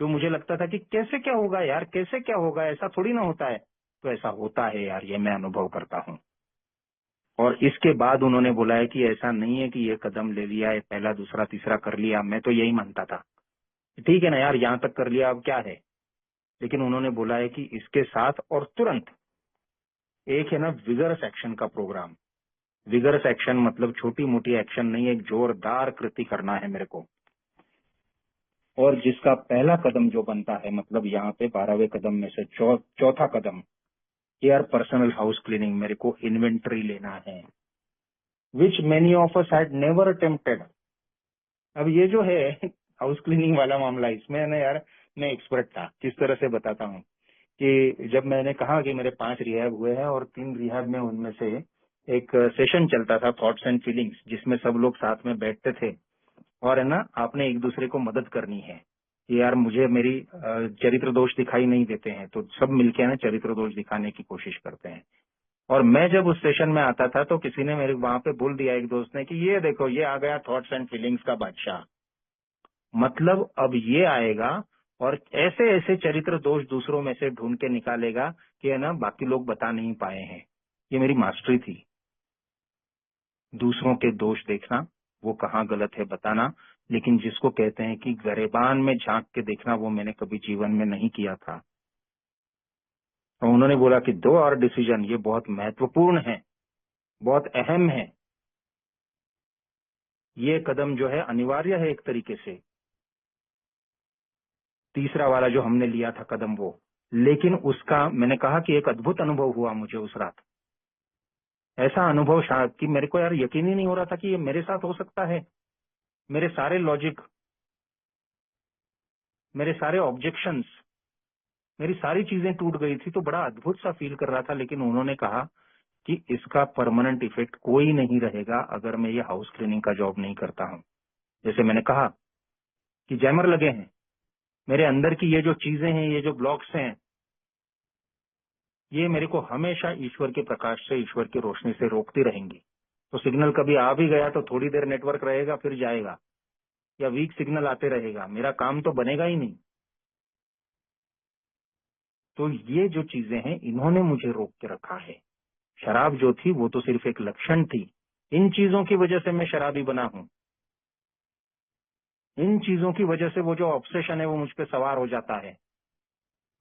Speaker 1: जो मुझे लगता था कि कैसे क्या होगा यार, कैसे क्या होगा, ऐसा थोड़ी ना होता है, तो ऐसा होता है यार, ये मैं अनुभव करता हूँ। और इसके बाद उन्होंने बोला है कि ऐसा नहीं है कि ये कदम ले लिया है, पहला दूसरा तीसरा कर लिया। मैं तो यही मानता था, ठीक है ना यार, यहाँ तक कर लिया, अब क्या है। लेकिन उन्होंने बोला है कि इसके साथ और तुरंत एक है ना विगरस एक्शन का प्रोग्राम। विगरस एक्शन मतलब छोटी मोटी एक्शन नहीं, एक जोरदार कृति करना है मेरे को। और जिसका पहला कदम जो बनता है, मतलब यहाँ पे 12वें कदम में से चौथा कदम, यार पर्सनल हाउस क्लीनिंग, मेरे को इन्वेंटरी लेना है, विच many of us had never attempted. अब ये जो है हाउस क्लीनिंग वाला मामला, इसमें ना यार मैं एक्सपर्ट था। किस तरह से बताता हूँ कि जब मैंने कहा कि मेरे 5 रिहैब हुए हैं और 3 रिहैब में उनमें से एक सेशन चलता था थॉट्स एंड फीलिंग्स, जिसमें सब लोग साथ में बैठते थे और है ना आपने एक दूसरे को मदद करनी है कि यार मुझे मेरी चरित्र दोष दिखाई नहीं देते हैं, तो सब मिलके ना चरित्र दोष दिखाने की कोशिश करते हैं। और मैं जब उस सेशन में आता था तो किसी ने मेरे वहां पे बोल दिया, एक दोस्त ने, कि ये देखो ये आ गया थॉट्स एंड फीलिंग्स का बादशाह। मतलब अब ये आएगा और ऐसे ऐसे चरित्र दोष दूसरों में से ढूंढ के निकालेगा कि है ना बाकी लोग बता नहीं पाए हैं। ये मेरी मास्टरी थी, दूसरों के दोष देखना, वो कहाँ गलत है बताना, लेकिन जिसको कहते हैं कि गरेबान में झांक के देखना, वो मैंने कभी जीवन में नहीं किया था। तो उन्होंने बोला कि 2 और डिसीजन, ये बहुत महत्वपूर्ण है, बहुत अहम है, ये कदम जो है अनिवार्य है एक तरीके से, तीसरा वाला जो हमने लिया था कदम वो। लेकिन उसका मैंने कहा कि एक अद्भुत अनुभव हुआ मुझे उस रात। ऐसा अनुभव शायद कि मेरे को यार यकीन ही नहीं हो रहा था कि ये मेरे साथ हो सकता है। मेरे सारे लॉजिक, मेरे सारे ऑब्जेक्शंस, मेरी सारी चीजें टूट गई थी, तो बड़ा अद्भुत सा फील कर रहा था। लेकिन उन्होंने कहा कि इसका परमानेंट इफेक्ट कोई नहीं रहेगा अगर मैं ये हाउस क्लीनिंग का जॉब नहीं करता हूं। जैसे मैंने कहा कि जैमर लगे हैं, मेरे अंदर की ये जो चीजें हैं, ये जो ब्लॉक्स हैं, ये मेरे को हमेशा ईश्वर के प्रकाश से, ईश्वर की रोशनी से रोकती रहेंगी। तो सिग्नल कभी आ भी गया तो थोड़ी देर नेटवर्क रहेगा, फिर जाएगा, या वीक सिग्नल आते रहेगा, मेरा काम तो बनेगा ही नहीं। तो ये जो चीजें हैं, इन्होंने मुझे रोक के रखा है। शराब जो थी वो तो सिर्फ एक लक्षण थी, इन चीजों की वजह से मैं शराबी बना हूं। इन चीजों की वजह से वो जो ऑब्सेशन है वो मुझ पे सवार हो जाता है।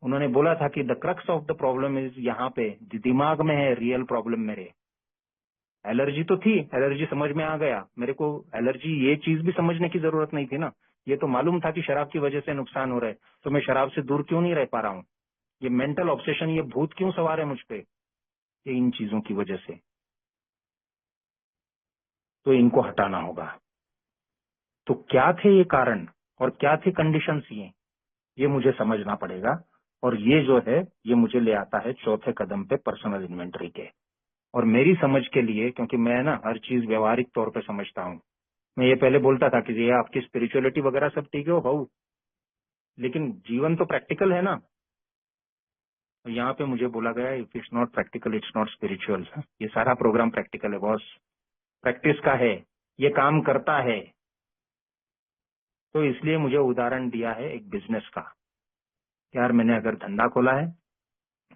Speaker 1: उन्होंने बोला था कि the crux of the problem is, यहाँ पे दिमाग में है रियल प्रॉब्लम मेरे। एलर्जी तो थी, एलर्जी समझ में आ गया मेरे को, एलर्जी ये चीज भी समझने की जरूरत नहीं थी ना। ये तो मालूम था कि शराब की वजह से नुकसान हो रहा है, तो मैं शराब से दूर क्यों नहीं रह पा रहा हूँ। ये मेंटल ऑब्सेशन, ये भूत क्यों सवार है मुझ पे, ये इन चीजों की वजह से। तो इनको हटाना होगा। तो क्या थे ये कारण और क्या थी कंडीशंस, ये मुझे समझना पड़ेगा। और ये जो है ये मुझे ले आता है चौथे कदम पे, पर्सनल इन्वेंटरी के। और मेरी समझ के लिए, क्योंकि मैं ना हर चीज व्यवहारिक तौर पे समझता हूँ, मैं ये पहले बोलता था कि ये आपकी स्पिरिचुअलिटी वगैरह सब ठीक है भाऊ, लेकिन जीवन तो प्रैक्टिकल है ना। और यहाँ पे मुझे बोला गया, if it's not practical it's not spiritual. ये सारा प्रोग्राम प्रैक्टिकल है बॉस, प्रैक्टिस का है, ये काम करता है। तो इसलिए मुझे उदाहरण दिया है एक बिजनेस का। यार मैंने अगर धंधा खोला है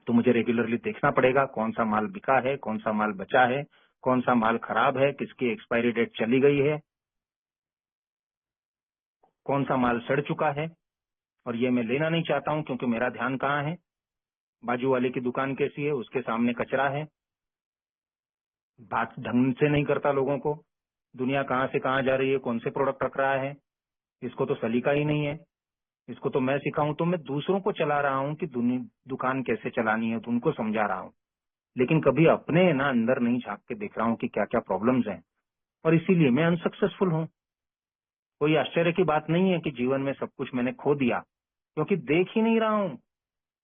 Speaker 1: तो मुझे रेगुलरली देखना पड़ेगा कौन सा माल बिका है, कौन सा माल बचा है, कौन सा माल खराब है, किसकी एक्सपायरी डेट चली गई है, कौन सा माल सड़ चुका है। और ये मैं लेना नहीं चाहता हूँ, क्योंकि मेरा ध्यान कहाँ है, बाजू वाले की दुकान कैसी है, उसके सामने कचरा है, बात ढंग से नहीं करता लोगों को, दुनिया कहाँ से कहाँ जा रही है, कौन से प्रोडक्ट रख रहा है, इसको तो सलीका ही नहीं है, इसको तो मैं सिखाऊं। तो मैं दूसरों को चला रहा हूँ कि दुकान कैसे चलानी है, तो उनको समझा रहा हूँ, लेकिन कभी अपने ना अंदर नहीं झांक के देख रहा हूँ कि क्या क्या प्रॉब्लम्स हैं। और इसीलिए मैं अनसक्सेसफुल हूँ। कोई आश्चर्य की बात नहीं है कि जीवन में सब कुछ मैंने खो दिया, क्योंकि देख ही नहीं रहा हूँ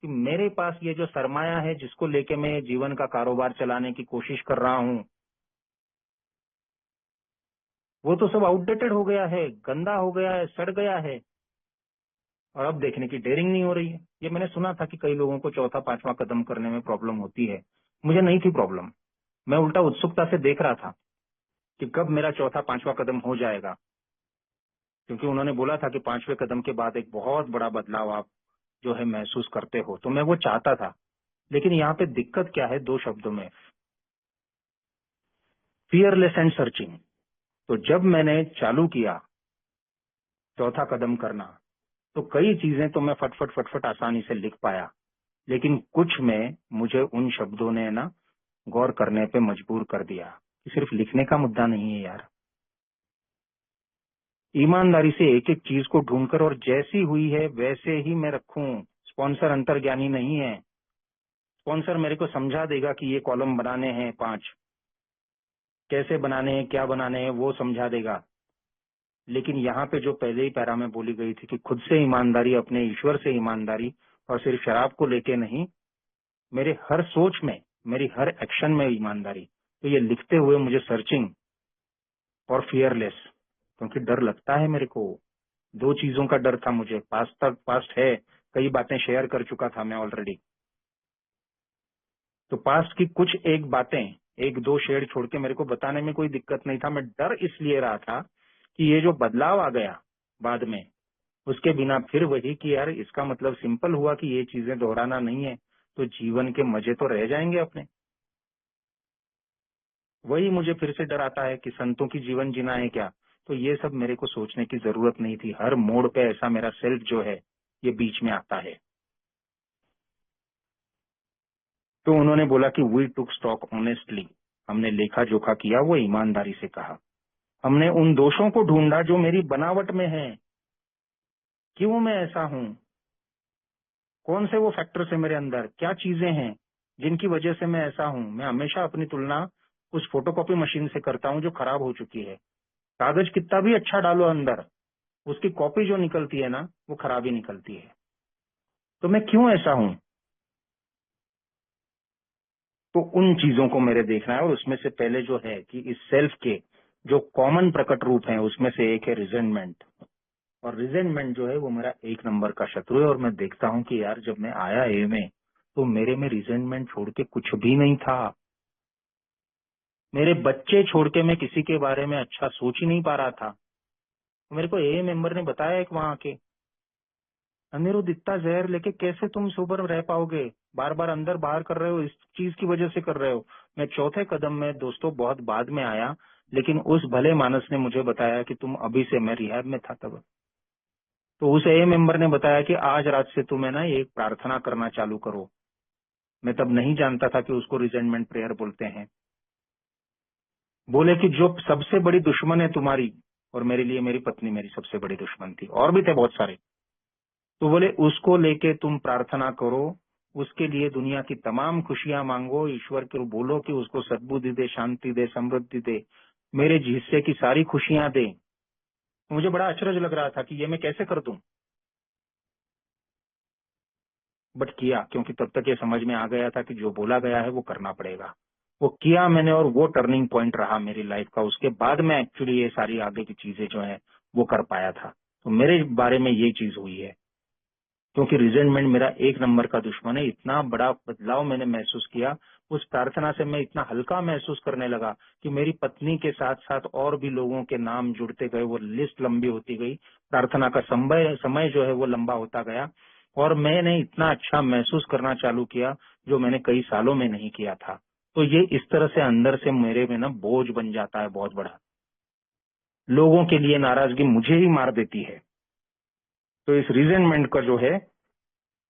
Speaker 1: कि मेरे पास ये जो सरमाया है, जिसको लेके मैं जीवन का कारोबार चलाने की कोशिश कर रहा हूँ, वो तो सब आउटडेटेड हो गया है, गंदा हो गया है, सड़ गया है। और अब देखने की डेयरिंग नहीं हो रही है। ये मैंने सुना था कि कई लोगों को चौथा पांचवा कदम करने में प्रॉब्लम होती है, मुझे नहीं थी प्रॉब्लम। मैं उल्टा उत्सुकता से देख रहा था कि कब मेरा चौथा पांचवा कदम हो जाएगा, क्योंकि उन्होंने बोला था कि 5वें कदम के बाद एक बहुत बड़ा बदलाव आप जो है महसूस करते हो, तो मैं वो चाहता था। लेकिन यहाँ पे दिक्कत क्या है, 2 शब्दों में, फियरलेस एंड सर्चिंग। तो जब मैंने चालू किया चौथा कदम करना, तो कई चीजें तो मैं फटफट फटफट आसानी से लिख पाया, लेकिन कुछ में मुझे उन शब्दों ने ना गौर करने पे मजबूर कर दिया कि सिर्फ लिखने का मुद्दा नहीं है यार, ईमानदारी से एक एक चीज को ढूंढकर और जैसी हुई है वैसे ही मैं रखूं। स्पॉन्सर अंतर्ज्ञानी नहीं है। स्पॉन्सर मेरे को समझा देगा कि ये कॉलम बनाने हैं 5, कैसे बनाने हैं, क्या बनाने हैं, वो समझा देगा। लेकिन यहाँ पे जो पहले ही पैरा में बोली गई थी कि खुद से ईमानदारी, अपने ईश्वर से ईमानदारी, और सिर्फ शराब को लेके नहीं, मेरे हर सोच में, मेरी हर एक्शन में ईमानदारी। तो ये लिखते हुए मुझे सर्चिंग और फियरलेस, क्योंकि डर लगता है मेरे को। 2 चीजों का डर था मुझे। पास्ट है, कई बातें शेयर कर चुका था मैं ऑलरेडी। तो पास्ट की कुछ एक बातें, 1-2 शेयर छोड़ के मेरे को बताने में कोई दिक्कत नहीं था। मैं डर इसलिए रहा था कि ये जो बदलाव आ गया बाद में, उसके बिना फिर वही कि यार इसका मतलब सिंपल हुआ कि ये चीजें दोहराना नहीं है, तो जीवन के मजे तो रह जाएंगे अपने। वही मुझे फिर से डर आता है कि संतों की जीवन जीना है क्या। तो ये सब मेरे को सोचने की जरूरत नहीं थी। हर मोड़ पे ऐसा मेरा सेल्फ जो है ये बीच में आता है। तो उन्होंने बोला कि वी टुक स्टॉक ऑनेस्टली, हमने लेखा जोखा किया, वो ईमानदारी से कहा। हमने उन दोषों को ढूंढा जो मेरी बनावट में है। क्यों मैं ऐसा हूँ, कौन से वो फैक्टर्स है मेरे अंदर, क्या चीजें हैं जिनकी वजह से मैं ऐसा हूँ। मैं हमेशा अपनी तुलना उस फोटोकॉपी मशीन से करता हूँ जो खराब हो चुकी है। कागज कितना भी अच्छा डालो अंदर, उसकी कॉपी जो निकलती है ना, वो खराब ही निकलती है। तो मैं क्यों ऐसा हूँ, तो उन चीजों को मेरे देखना है। और उसमें से पहले जो है कि इस सेल्फ के जो कॉमन प्रकट रूप है, उसमें से एक है रिजेंटमेंट। और रिजेंटमेंट जो है वो मेरा 1 नंबर का शत्रु है। और मैं देखता हूँ कि यार जब मैं आया ए में, तो मेरे में रिजेंटमेंट छोड़ के कुछ भी नहीं था। मेरे बच्चे छोड़ के मैं किसी के बारे में अच्छा सोच ही नहीं पा रहा था। तो मेरे को ए मेंबर ने बताया एक वहां के, अनिरुद्ध इतना जहर लेके कैसे तुम सोबर रह पाओगे, बार बार अंदर बाहर कर रहे हो, इस चीज की वजह से कर रहे हो। मैं चौथे कदम में, दोस्तों बहुत बाद में आया, लेकिन उस भले मानस ने मुझे बताया कि तुम अभी से, मैं रिहैब में था तब, तो उस ए मेंबर ने बताया कि आज रात से तुम्हें ना एक प्रार्थना करना चालू करो। मैं तब नहीं जानता था कि उसको रिजेंटमेंट प्रेयर बोलते हैं। बोले कि जो सबसे बड़ी दुश्मन है तुम्हारी, और मेरे लिए मेरी पत्नी मेरी सबसे बड़ी दुश्मन थी, और भी थे बहुत सारे, तो बोले उसको लेके तुम प्रार्थना करो, उसके लिए दुनिया की तमाम खुशियां मांगो, ईश्वर को बोलो कि उसको सद्बुद्धि दे, शांति दे, समृद्धि दे, मेरे हिस्से की सारी खुशियां दे। मुझे बड़ा अचरज लग रहा था कि ये मैं कैसे कर दूं, बट किया, क्योंकि तब तक ये समझ में आ गया था कि जो बोला गया है वो करना पड़ेगा। वो किया मैंने, और वो टर्निंग पॉइंट रहा मेरी लाइफ का। उसके बाद मैं एक्चुअली ये सारी आगे की चीजें जो है वो कर पाया था। तो मेरे बारे में ये चीज हुई है, क्योंकि रिजेंटमेंट मेरा 1 नंबर का दुश्मन है। इतना बड़ा बदलाव मैंने महसूस किया उस प्रार्थना से। मैं इतना हल्का महसूस करने लगा कि मेरी पत्नी के साथ साथ और भी लोगों के नाम जुड़ते गए, वो लिस्ट लंबी होती गई, प्रार्थना का समय जो है वो लंबा होता गया, और मैंने इतना अच्छा महसूस करना चालू किया जो मैंने कई सालों में नहीं किया था। तो ये इस तरह से अंदर से मेरे में ना बोझ बन जाता है बहुत बड़ा। लोगों के लिए नाराजगी मुझे ही मार देती है। तो इस रिजेंटमेंट का जो है,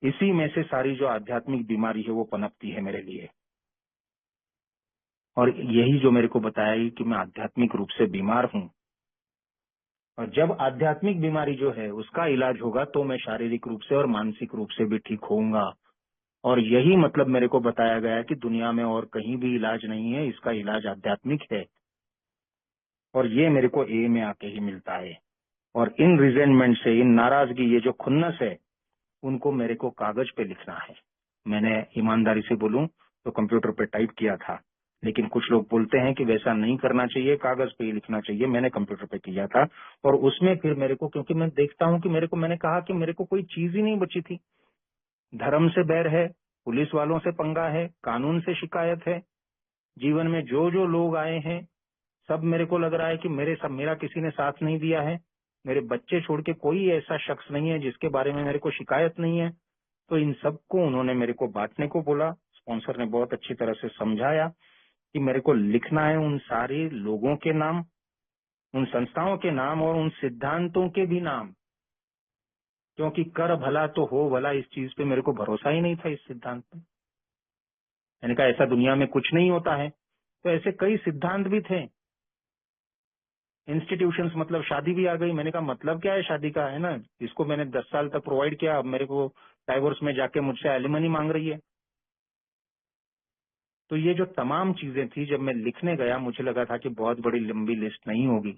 Speaker 1: इसी में से सारी जो आध्यात्मिक बीमारी है वो पनपती है मेरे लिए। और यही जो मेरे को बताया है कि मैं आध्यात्मिक रूप से बीमार हूँ, और जब आध्यात्मिक बीमारी जो है उसका इलाज होगा तो मैं शारीरिक रूप से और मानसिक रूप से भी ठीक होऊंगा। और यही मतलब मेरे को बताया गया है कि दुनिया में और कहीं भी इलाज नहीं है, इसका इलाज आध्यात्मिक है। और ये मेरे को ए में आके ही मिलता है। और इन रिजेंटमेंट से, इन नाराजगी, ये जो खुन्नस है, उनको मेरे को कागज पे लिखना है। मैंने ईमानदारी से बोलूं तो कंप्यूटर पे टाइप किया था, लेकिन कुछ लोग बोलते हैं कि वैसा नहीं करना चाहिए, कागज पे ही लिखना चाहिए। मैंने कंप्यूटर पे किया था, और उसमें फिर मेरे को, क्योंकि मैं देखता हूं कि मेरे को, मैंने कहा कि मेरे को कोई चीज ही नहीं बची थी। धर्म से बैर है, पुलिस वालों से पंगा है, कानून से शिकायत है, जीवन में जो जो लोग आए हैं सब मेरे को लग रहा है कि मेरा किसी ने साथ नहीं दिया है। मेरे बच्चे छोड़ के कोई ऐसा शख्स नहीं है जिसके बारे में मेरे को शिकायत नहीं है। तो इन सबको उन्होंने मेरे को बांटने को बोला। स्पॉन्सर ने बहुत अच्छी तरह से समझाया कि मेरे को लिखना है उन सारे लोगों के नाम, उन संस्थाओं के नाम, और उन सिद्धांतों के भी नाम, क्योंकि कर भला तो हो भला, इस चीज पे मेरे को भरोसा ही नहीं था, इस सिद्धांत पे। मैंने कहा ऐसा दुनिया में कुछ नहीं होता है। तो ऐसे कई सिद्धांत भी थे। इंस्टीट्यूशंस मतलब शादी भी आ गई। मैंने कहा मतलब क्या है शादी का, है ना, इसको मैंने 10 साल तक प्रोवाइड किया, अब मेरे को डाइवोर्स में जाके मुझसे एलिमनी मांग रही है। तो ये जो तमाम चीजें थी, जब मैं लिखने गया मुझे लगा था कि बहुत बड़ी लंबी लिस्ट नहीं होगी,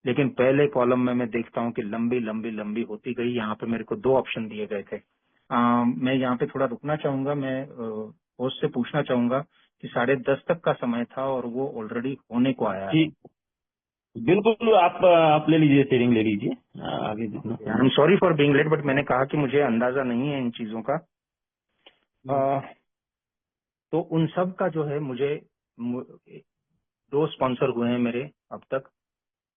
Speaker 1: लेकिन पहले कॉलम में मैं देखता हूँ कि लंबी लंबी लंबी होती गई। यहाँ पे मेरे को 2 ऑप्शन दिए गए थे। मैं यहाँ पे थोड़ा रुकना चाहूंगा। मैं होस्ट से पूछना चाहूंगा कि 10:30 तक का समय था और वो ऑलरेडी होने को आया
Speaker 2: जी
Speaker 1: है।
Speaker 2: बिल्कुल, आप ले लीजिए, शेयरिंग ले लीजिए, आगे जितना
Speaker 1: I am sorry for being late, but मैंने कहा कि मुझे अंदाजा नहीं है इन चीजों का। अ, तो उन सब का जो है मुझे 2 स्पॉन्सर हुए हैं मेरे अब तक,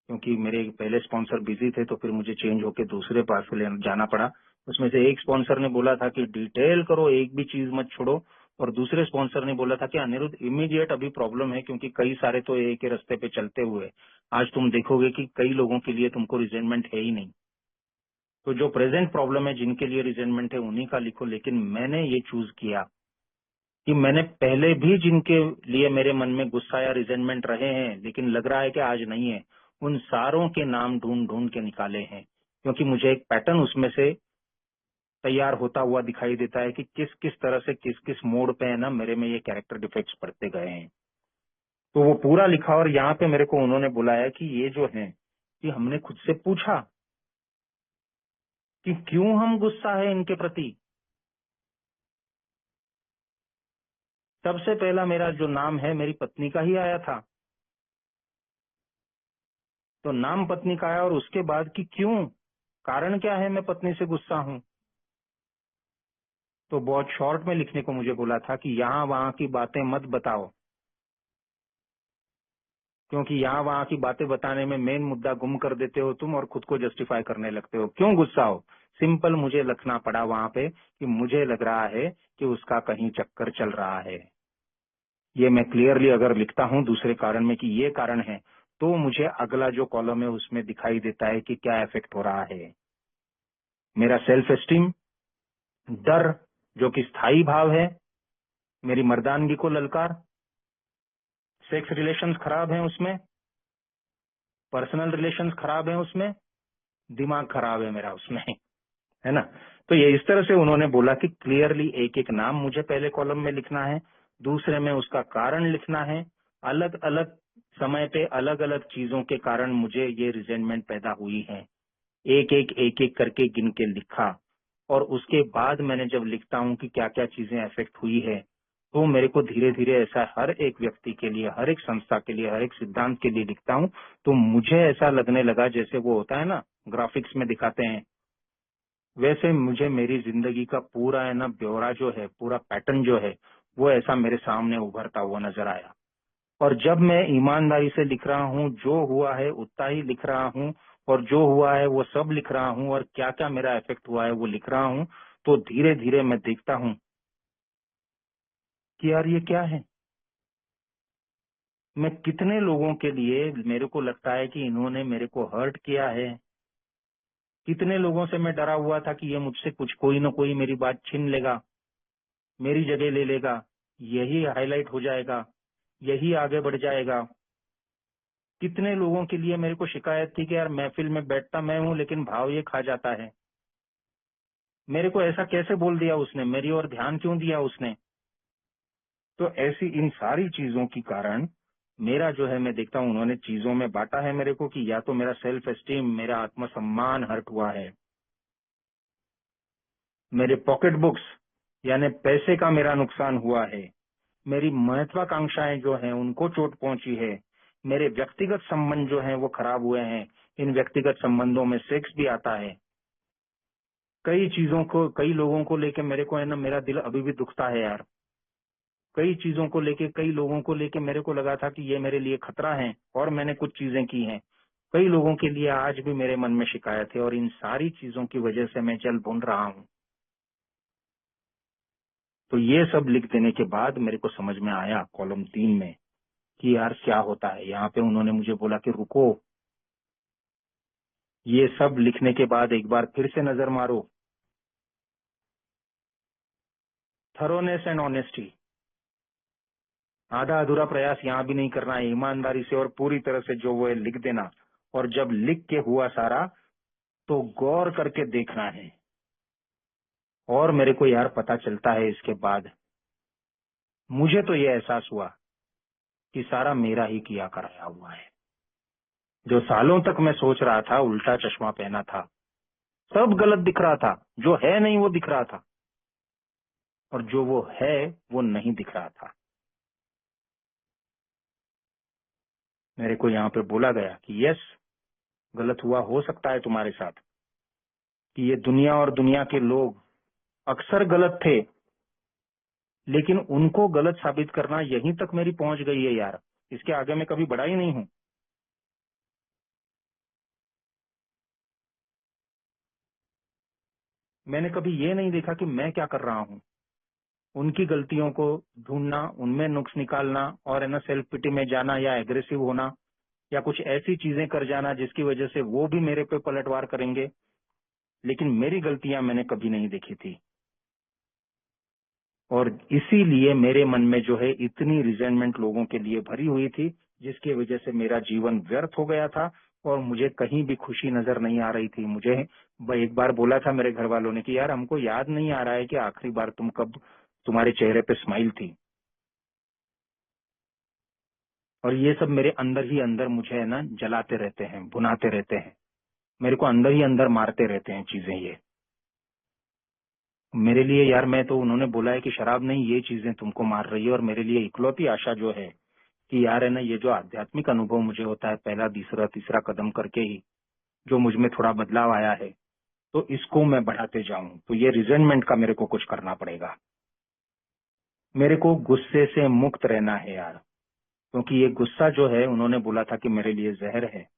Speaker 1: क्योंकि मेरे पहले स्पॉन्सर बिजी थे तो फिर मुझे चेंज होके दूसरे पास जाना पड़ा। उसमें से एक स्पॉन्सर ने बोला था कि डिटेल करो, एक भी चीज मत छोड़ो, और दूसरे स्पॉन्सर ने बोला था कि अनिरुद्ध इमीडिएट अभी प्रॉब्लम है, क्योंकि कई सारे तो एक ही रास्ते पे चलते हुए आज तुम देखोगे कि कई लोगों के लिए तुमको रिजेंटमेंट है ही नहीं। तो जो प्रेजेंट प्रॉब्लम है, जिनके लिए रिजेंटमेंट है, उन्हीं का लिखो। लेकिन मैंने ये चूज किया कि मैंने पहले भी जिनके लिए मेरे मन में गुस्सा या रिजेंटमेंट रहे हैं, लेकिन लग रहा है कि आज नहीं है, उन सारों के नाम ढूंढ ढूंढ के निकाले हैं, क्योंकि मुझे एक पैटर्न उसमें से तैयार होता हुआ दिखाई देता है कि किस किस तरह से किस किस मोड पे है ना मेरे में ये कैरेक्टर डिफेक्ट्स पड़ते गए हैं। तो वो पूरा लिखा, और यहाँ पे मेरे को उन्होंने बुलाया कि ये जो है कि हमने खुद से पूछा कि क्यों हम गुस्सा है इनके प्रति। सबसे पहला मेरा जो नाम है मेरी पत्नी का ही आया था, तो नाम पत्नी का आया, और उसके बाद कि क्यों, कारण क्या है मैं पत्नी से गुस्सा हूं। तो बहुत शॉर्ट में लिखने को मुझे बोला था कि यहाँ वहां की बातें मत बताओ, क्योंकि यहाँ वहां की बातें बताने में मेन मुद्दा गुम कर देते हो तुम और खुद को जस्टिफाई करने लगते हो। क्यों गुस्सा हो, सिंपल मुझे लिखना पड़ा वहां पे कि मुझे लग रहा है कि उसका कहीं चक्कर चल रहा है। ये मैं क्लियरली अगर लिखता हूँ दूसरे कारण में कि ये कारण है, तो मुझे अगला जो कॉलम है उसमें दिखाई देता है कि क्या इफेक्ट हो रहा है। मेरा सेल्फ एस्टीम, डर जो कि स्थायी भाव है, मेरी मर्दानगी को ललकार, सेक्स रिलेशंस खराब हैं उसमें, पर्सनल रिलेशंस खराब हैं उसमें, दिमाग खराब है मेरा उसमें, है ना। तो ये इस तरह से उन्होंने बोला कि क्लियरली एक एक नाम मुझे पहले कॉलम में लिखना है, दूसरे में उसका कारण लिखना है, अलग अलग समय पे अलग अलग चीजों के कारण मुझे ये रिजेंटमेंट पैदा हुई है, एक एक करके गिन के लिखा। और उसके बाद मैंने जब लिखता हूँ कि क्या क्या चीजें अफेक्ट हुई है, तो मेरे को धीरे धीरे ऐसा हर एक व्यक्ति के लिए, हर एक संस्था के लिए, हर एक सिद्धांत के लिए लिखता हूँ, तो मुझे ऐसा लगने लगा जैसे वो होता है ना ग्राफिक्स में दिखाते हैं, वैसे मुझे मेरी जिंदगी का पूरा है ना ब्यौरा जो है, पूरा पैटर्न जो है, वो ऐसा मेरे सामने उभरता हुआ नजर आया। और जब मैं ईमानदारी से लिख रहा हूँ, जो हुआ है उतना ही लिख रहा हूँ, और जो हुआ है वो सब लिख रहा हूँ, और क्या क्या मेरा इफेक्ट हुआ है वो लिख रहा हूँ, तो धीरे धीरे मैं देखता हूँ कि यार ये क्या है। मैं कितने लोगों के लिए मेरे को लगता है कि इन्होंने मेरे को हर्ट किया है, कितने लोगों से मैं डरा हुआ था कि ये मुझसे कुछ कोई ना कोई मेरी बात छीन लेगा, मेरी जगह ले लेगा, यही हाईलाइट हो जाएगा, यही आगे बढ़ जाएगा। कितने लोगों के लिए मेरे को शिकायत थी कि यार महफिल में बैठता मैं हूँ लेकिन भाव ये खा जाता है, मेरे को ऐसा कैसे बोल दिया उसने, मेरी ओर ध्यान क्यों दिया उसने। तो ऐसी इन सारी चीजों के कारण मेरा जो है, मैं देखता हूँ उन्होंने चीजों में बांटा है मेरे को कि या तो मेरा सेल्फ एस्टीम, मेरा आत्मसम्मान हर्ट हुआ है, मेरे पॉकेट बुक्स यानी पैसे का मेरा नुकसान हुआ है, मेरी महत्वाकांक्षाएं जो हैं उनको चोट पहुंची है, मेरे व्यक्तिगत संबंध जो हैं वो खराब हुए हैं। इन व्यक्तिगत संबंधों में सेक्स भी आता है। कई चीजों को, कई लोगों को लेके मेरे को है ना, मेरा दिल अभी भी दुखता है यार। कई चीजों को लेके, कई लोगों को लेके मेरे को लगा था कि ये मेरे लिए खतरा है, और मैंने कुछ चीजें की हैं। कई लोगों के लिए आज भी मेरे मन में शिकायत है, और इन सारी चीजों की वजह से मैं जल भून रहा हूँ। तो ये सब लिख देने के बाद मेरे को समझ में आया कॉलम 3 में कि यार क्या होता है। यहाँ पे उन्होंने मुझे बोला कि रुको, ये सब लिखने के बाद एक बार फिर से नजर मारो, थरोनेस एंड ऑनेस्टी। आधा अधूरा प्रयास यहाँ भी नहीं करना है, ईमानदारी से और पूरी तरह से जो वो है लिख देना। और जब लिख के हुआ सारा तो गौर करके देखना है। और मेरे को यार पता चलता है इसके बाद, मुझे तो ये एहसास हुआ कि सारा मेरा ही किया कराया हुआ है। जो सालों तक मैं सोच रहा था, उल्टा चश्मा पहना था, सब गलत दिख रहा था, जो है नहीं वो दिख रहा था, और जो वो है वो नहीं दिख रहा था। मेरे को यहाँ पे बोला गया कि यस, गलत हुआ हो सकता है तुम्हारे साथ, कि ये दुनिया और दुनिया के लोग अक्सर गलत थे, लेकिन उनको गलत साबित करना यहीं तक मेरी पहुंच गई है यार, इसके आगे मैं कभी बढ़ा ही नहीं हूं। मैंने कभी ये नहीं देखा कि मैं क्या कर रहा हूं। उनकी गलतियों को ढूंढना, उनमें नुक्स निकालना, और है ना सेल्फ पिटी में जाना या एग्रेसिव होना या कुछ ऐसी चीजें कर जाना जिसकी वजह से वो भी मेरे पे पलटवार करेंगे, लेकिन मेरी गलतियां मैंने कभी नहीं देखी थी। और इसीलिए मेरे मन में जो है इतनी रिजेंटमेंट लोगों के लिए भरी हुई थी, जिसकी वजह से मेरा जीवन व्यर्थ हो गया था और मुझे कहीं भी खुशी नजर नहीं आ रही थी। मुझे एक बार बोला था मेरे घर वालों ने कि यार हमको याद नहीं आ रहा है कि आखिरी बार तुम्हारे चेहरे पे स्माइल थी। और ये सब मेरे अंदर ही अंदर मुझे है ना जलाते रहते हैं, भुनाते रहते हैं, मेरे को अंदर ही अंदर मारते रहते हैं चीजें। ये मेरे लिए यार, मैं तो, उन्होंने बोला है कि शराब नहीं, ये चीजें तुमको मार रही है। और मेरे लिए इकलौती आशा जो है कि यार है ना, ये जो आध्यात्मिक अनुभव मुझे होता है पहला दूसरा तीसरा कदम करके ही, जो मुझ में थोड़ा बदलाव आया है, तो इसको मैं बढ़ाते जाऊं। तो ये रिजेंटमेंट का मेरे को कुछ करना पड़ेगा। मेरे को गुस्से से मुक्त रहना है यार, क्योंकि ये गुस्सा जो है, उन्होंने बोला था कि मेरे लिए जहर है।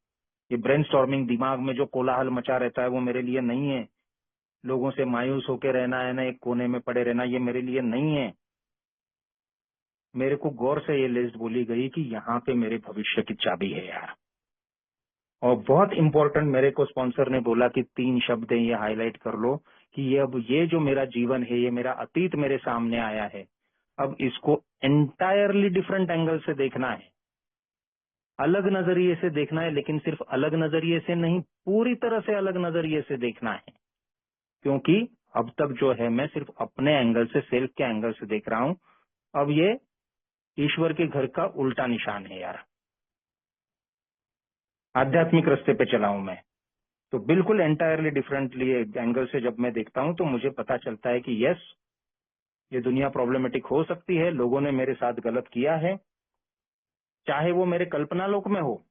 Speaker 1: ये ब्रेनस्टॉर्मिंग, दिमाग में जो कोलाहल मचा रहता है, वो मेरे लिए नहीं है। लोगों से मायूस होकर रहना है ना, एक कोने में पड़े रहना, ये मेरे लिए नहीं है। मेरे को गौर से ये लिस्ट बोली गई कि यहाँ पे मेरे भविष्य की चाबी है यार। और बहुत इंपॉर्टेंट, मेरे को स्पॉन्सर ने बोला कि 3 शब्द है, ये हाईलाइट कर लो कि ये अब ये जो मेरा जीवन है, ये मेरा अतीत मेरे सामने आया है, अब इसको एंटायरली डिफरेंट एंगल से देखना है, अलग नजरिए से देखना है। लेकिन सिर्फ अलग नजरिए से नहीं, पूरी तरह से अलग नजरिए से देखना है। क्योंकि अब तक जो है मैं सिर्फ अपने एंगल से, सेल्फ के एंगल से देख रहा हूं। अब ये ईश्वर के घर का उल्टा निशान है यार। आध्यात्मिक रास्ते पे चला हूं मैं, तो बिल्कुल एंटायरली डिफरेंटली एंगल से जब मैं देखता हूं तो मुझे पता चलता है कि यस, ये दुनिया प्रॉब्लमेटिक हो सकती है, लोगों ने मेरे साथ गलत किया है, चाहे वो मेरे कल्पना लोक में हो।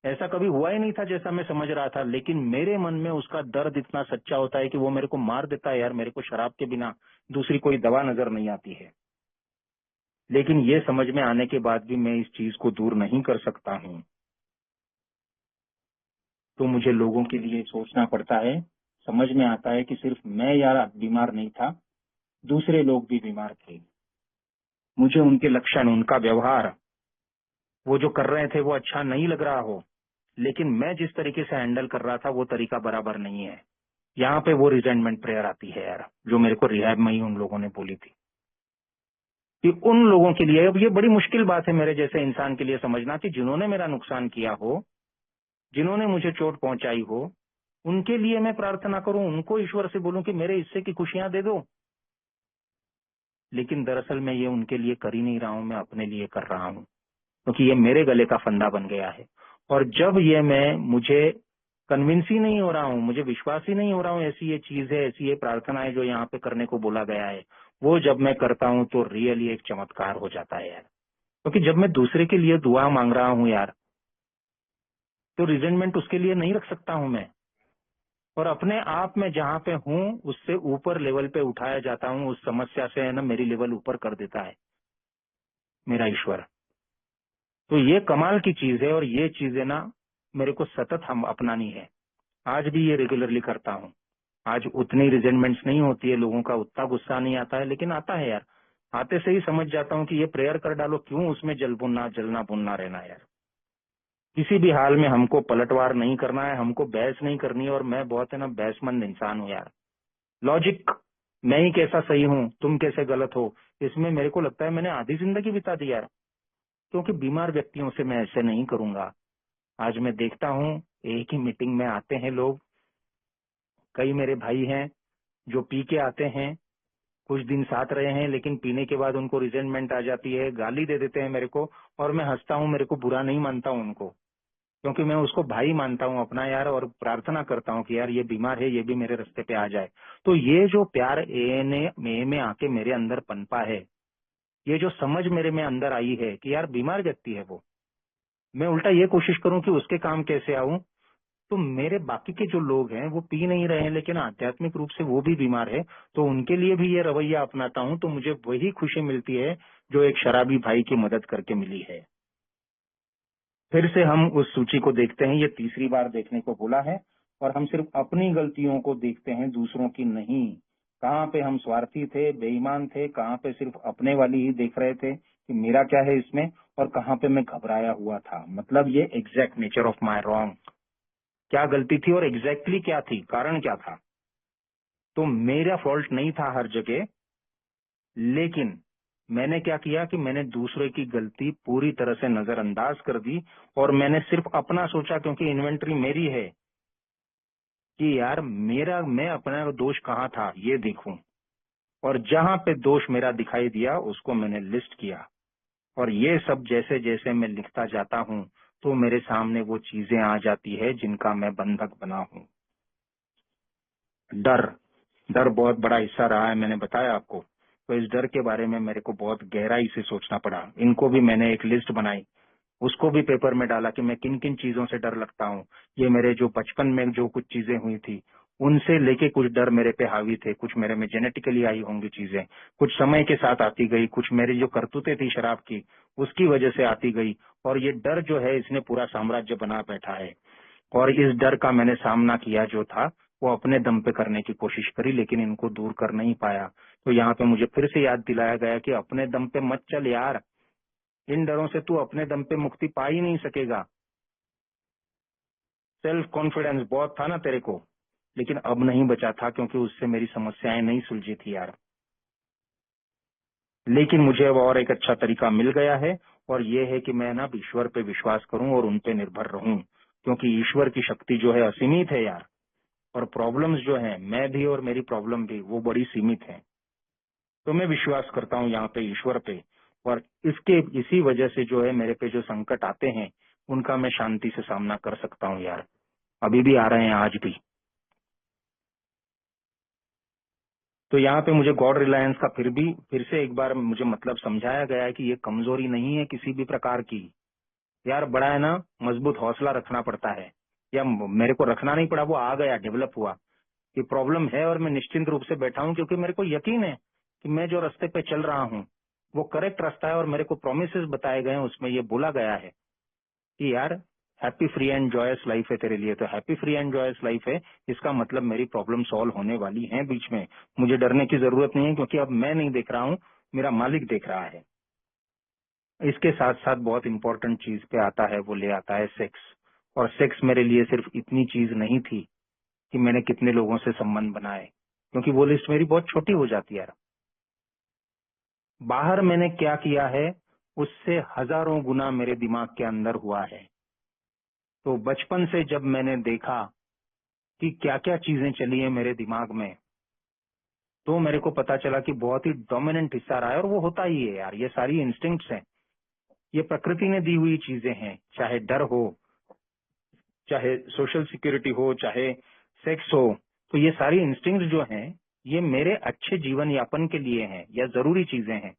Speaker 1: ऐसा कभी हुआ ही नहीं था जैसा मैं समझ रहा था, लेकिन मेरे मन में उसका दर्द इतना सच्चा होता है कि वो मेरे को मार देता है यार। मेरे को शराब के बिना दूसरी कोई दवा नजर नहीं आती है। लेकिन ये समझ में आने के बाद भी मैं इस चीज को दूर नहीं कर सकता हूं, तो मुझे लोगों के लिए सोचना पड़ता है। समझ में आता है कि सिर्फ मैं यार बीमार नहीं था, दूसरे लोग भी बीमार थे। मुझे उनके लक्षण, उनका व्यवहार, वो जो कर रहे थे वो अच्छा नहीं लग रहा हो, लेकिन मैं जिस तरीके से हैंडल कर रहा था वो तरीका बराबर नहीं है। यहाँ पे वो रिजेंटमेंट प्रेयर आती है यार, जो मेरे को रिहैब में ही उन लोगों ने बोली थी कि उन लोगों के लिए, अब ये बड़ी मुश्किल बात है मेरे जैसे इंसान के लिए समझना, कि जिन्होंने मेरा नुकसान किया हो, जिन्होंने मुझे चोट पहुंचाई हो, उनके लिए मैं प्रार्थना करूं, उनको ईश्वर से बोलूं कि मेरे हिस्से की खुशियां दे दो। लेकिन दरअसल मैं ये उनके लिए कर ही नहीं रहा हूं, मैं अपने लिए कर रहा हूं, क्योंकि ये मेरे गले का फंदा बन गया है। और जब ये मुझे कन्विंस ही नहीं हो रहा हूँ, मुझे विश्वास ही नहीं हो रहा हूँ, ऐसी ये चीज है, ऐसी ये प्रार्थना है जो यहाँ पे करने को बोला गया है, वो जब मैं करता हूँ तो रियली एक चमत्कार हो जाता है यार। क्योंकि जब मैं दूसरे के लिए दुआ मांग रहा हूँ यार, तो रिजेंटमेंट उसके लिए नहीं रख सकता हूँ मैं। और अपने आप में जहाँ पे हूँ उससे ऊपर लेवल पे उठाया जाता हूँ, उस समस्या से है ना मेरी लेवल ऊपर कर देता है मेरा ईश्वर। तो ये कमाल की चीज है, और ये चीजें ना मेरे को सतत हम अपनानी है। आज भी ये रेगुलरली करता हूँ। आज उतनी रिजेंटमेंट्स नहीं होती है, लोगों का उतना गुस्सा नहीं आता है, लेकिन आता है यार। आते से ही समझ जाता हूँ कि ये प्रेयर कर डालो, क्यों उसमें जलना भुनना रहना यार। किसी भी हाल में हमको पलटवार नहीं करना है, हमको बहस नहीं करनी है। और मैं बहुत है ना बहसमंद इंसान हूँ यार। लॉजिक मैं ही कैसा सही हूँ, तुम कैसे गलत हो, इसमें मेरे को लगता है मैंने आधी जिंदगी बिता दी यार। क्योंकि बीमार व्यक्तियों से मैं ऐसे नहीं करूंगा। आज मैं देखता हूँ एक ही मीटिंग में आते हैं लोग, कई मेरे भाई हैं जो पी के आते हैं, कुछ दिन साथ रहे हैं, लेकिन पीने के बाद उनको रिजेंटमेंट आ जाती है, गाली दे देते हैं मेरे को, और मैं हंसता हूँ, मेरे को बुरा नहीं मानता हूँ उनको, क्योंकि मैं उसको भाई मानता हूँ अपना यार, और प्रार्थना करता हूँ कि यार ये बीमार है, ये भी मेरे रास्ते पे आ जाए। तो ये जो प्यार ए में आके मेरे अंदर पनपा है, ये जो समझ मेरे में अंदर आई है कि यार बीमार व्यक्ति है वो, मैं उल्टा ये कोशिश करूं कि उसके काम कैसे आऊं। तो मेरे बाकी के जो लोग हैं वो पी नहीं रहे हैं, लेकिन आध्यात्मिक रूप से वो भी बीमार है, तो उनके लिए भी ये रवैया अपनाता हूं, तो मुझे वही खुशी मिलती है जो एक शराबी भाई की मदद करके मिली है। फिर से हम उस सूची को देखते हैं, ये तीसरी बार देखने को बोला है, और हम सिर्फ अपनी गलतियों को देखते हैं, दूसरों की नहीं। कहाँ पे हम स्वार्थी थे, बेईमान थे, कहाँ पे सिर्फ अपने वाली ही देख रहे थे कि मेरा क्या है इसमें, और कहाँ पे मैं घबराया हुआ था। मतलब ये exact nature of my wrong, क्या गलती थी और एग्जैक्टली क्या थी, कारण क्या था। तो मेरा फॉल्ट नहीं था हर जगह, लेकिन मैंने क्या किया कि मैंने दूसरे की गलती पूरी तरह से नजरअंदाज कर दी, और मैंने सिर्फ अपना सोचा, क्योंकि इन्वेंट्री मेरी है कि यार मेरा, मैं अपना दोष कहाँ था ये देखूं, और जहां पे दोष मेरा दिखाई दिया उसको मैंने लिस्ट किया। और ये सब जैसे जैसे मैं लिखता जाता हूं तो मेरे सामने वो चीजें आ जाती है जिनका मैं बंधक बना हूं। डर, डर बहुत बड़ा हिस्सा रहा है, मैंने बताया आपको। तो इस डर के बारे में मेरे को बहुत गहराई से सोचना पड़ा, इनको भी मैंने एक लिस्ट बनाई, उसको भी पेपर में डाला कि मैं किन किन चीजों से डर लगता हूँ। ये मेरे जो बचपन में जो कुछ चीजें हुई थी उनसे लेके कुछ डर मेरे पे हावी थे, कुछ मेरे में जेनेटिकली आई होंगी चीजें, कुछ समय के साथ आती गई, कुछ मेरी जो करतूतें थी शराब की उसकी वजह से आती गई, और ये डर जो है इसने पूरा साम्राज्य बना बैठा है। और इस डर का मैंने सामना किया जो था वो अपने दम पे करने की कोशिश करी, लेकिन इनको दूर कर नहीं पाया। तो यहाँ पे मुझे फिर से याद दिलाया गया कि अपने दम पे मत चल यार, इन डरों से तू अपने दम पे मुक्ति पा ही नहीं सकेगा। सेल्फ कॉन्फिडेंस बहुत था ना तेरे को, लेकिन अब नहीं बचा था, क्योंकि उससे मेरी समस्याएं नहीं सुलझी थी यार। लेकिन मुझे अब और एक अच्छा तरीका मिल गया है, और ये है कि मैं ना ईश्वर पे विश्वास करूं और उन पे निर्भर रहूं, क्योंकि ईश्वर की शक्ति जो है असीमित है यार, और प्रॉब्लम्स जो है, मैं भी और मेरी प्रॉब्लम भी, वो बड़ी सीमित है। तो मैं विश्वास करता हूँ यहाँ पे ईश्वर पे, और इसके इसी वजह से जो है मेरे पे जो संकट आते हैं उनका मैं शांति से सामना कर सकता हूँ यार। अभी भी आ रहे हैं, आज भी। तो यहाँ पे मुझे गॉड रिलायंस का फिर से एक बार मुझे मतलब समझाया गया है कि ये कमजोरी नहीं है किसी भी प्रकार की। यार बड़ा है ना, मजबूत हौसला रखना पड़ता है, या मेरे को रखना नहीं पड़ा, वो आ गया, डेवलप हुआ कि प्रॉब्लम है, और मैं निश्चिंत रूप से बैठा हूँ, क्योंकि मेरे को यकीन है कि मैं जो रास्ते पे चल रहा हूँ वो करेक्ट रास्ता है, और मेरे को प्रोमिसेस बताए गए हैं, उसमें ये बोला गया है कि यार happy free and joyous life है तेरे लिए। तो happy free and joyous life है, इसका मतलब मेरी प्रॉब्लम सॉल्व होने वाली है बीच में, मुझे डरने की जरूरत नहीं है, क्योंकि अब मैं नहीं देख रहा हूँ, मेरा मालिक देख रहा है। इसके साथ साथ बहुत इंपॉर्टेंट चीज पे आता है, वो ले आता है सेक्स। और सेक्स मेरे लिए सिर्फ इतनी चीज नहीं थी कि मैंने कितने लोगों से संबंध बनाए, क्योंकि वो लिस्ट मेरी बहुत छोटी हो जाती है। बाहर मैंने क्या किया है उससे हजारों गुना मेरे दिमाग के अंदर हुआ है। तो बचपन से जब मैंने देखा कि क्या क्या चीजें चली है मेरे दिमाग में, तो मेरे को पता चला कि बहुत ही डोमिनेंट हिस्सा रहा है, और वो होता ही है यार, ये सारी इंस्टिंक्ट्स हैं, ये प्रकृति ने दी हुई चीजें हैं, चाहे डर हो, चाहे सोशल सिक्योरिटी हो, चाहे सेक्स हो। तो ये सारी इंस्टिंक्ट जो हैं ये मेरे अच्छे जीवन यापन के लिए हैं या जरूरी चीजें हैं,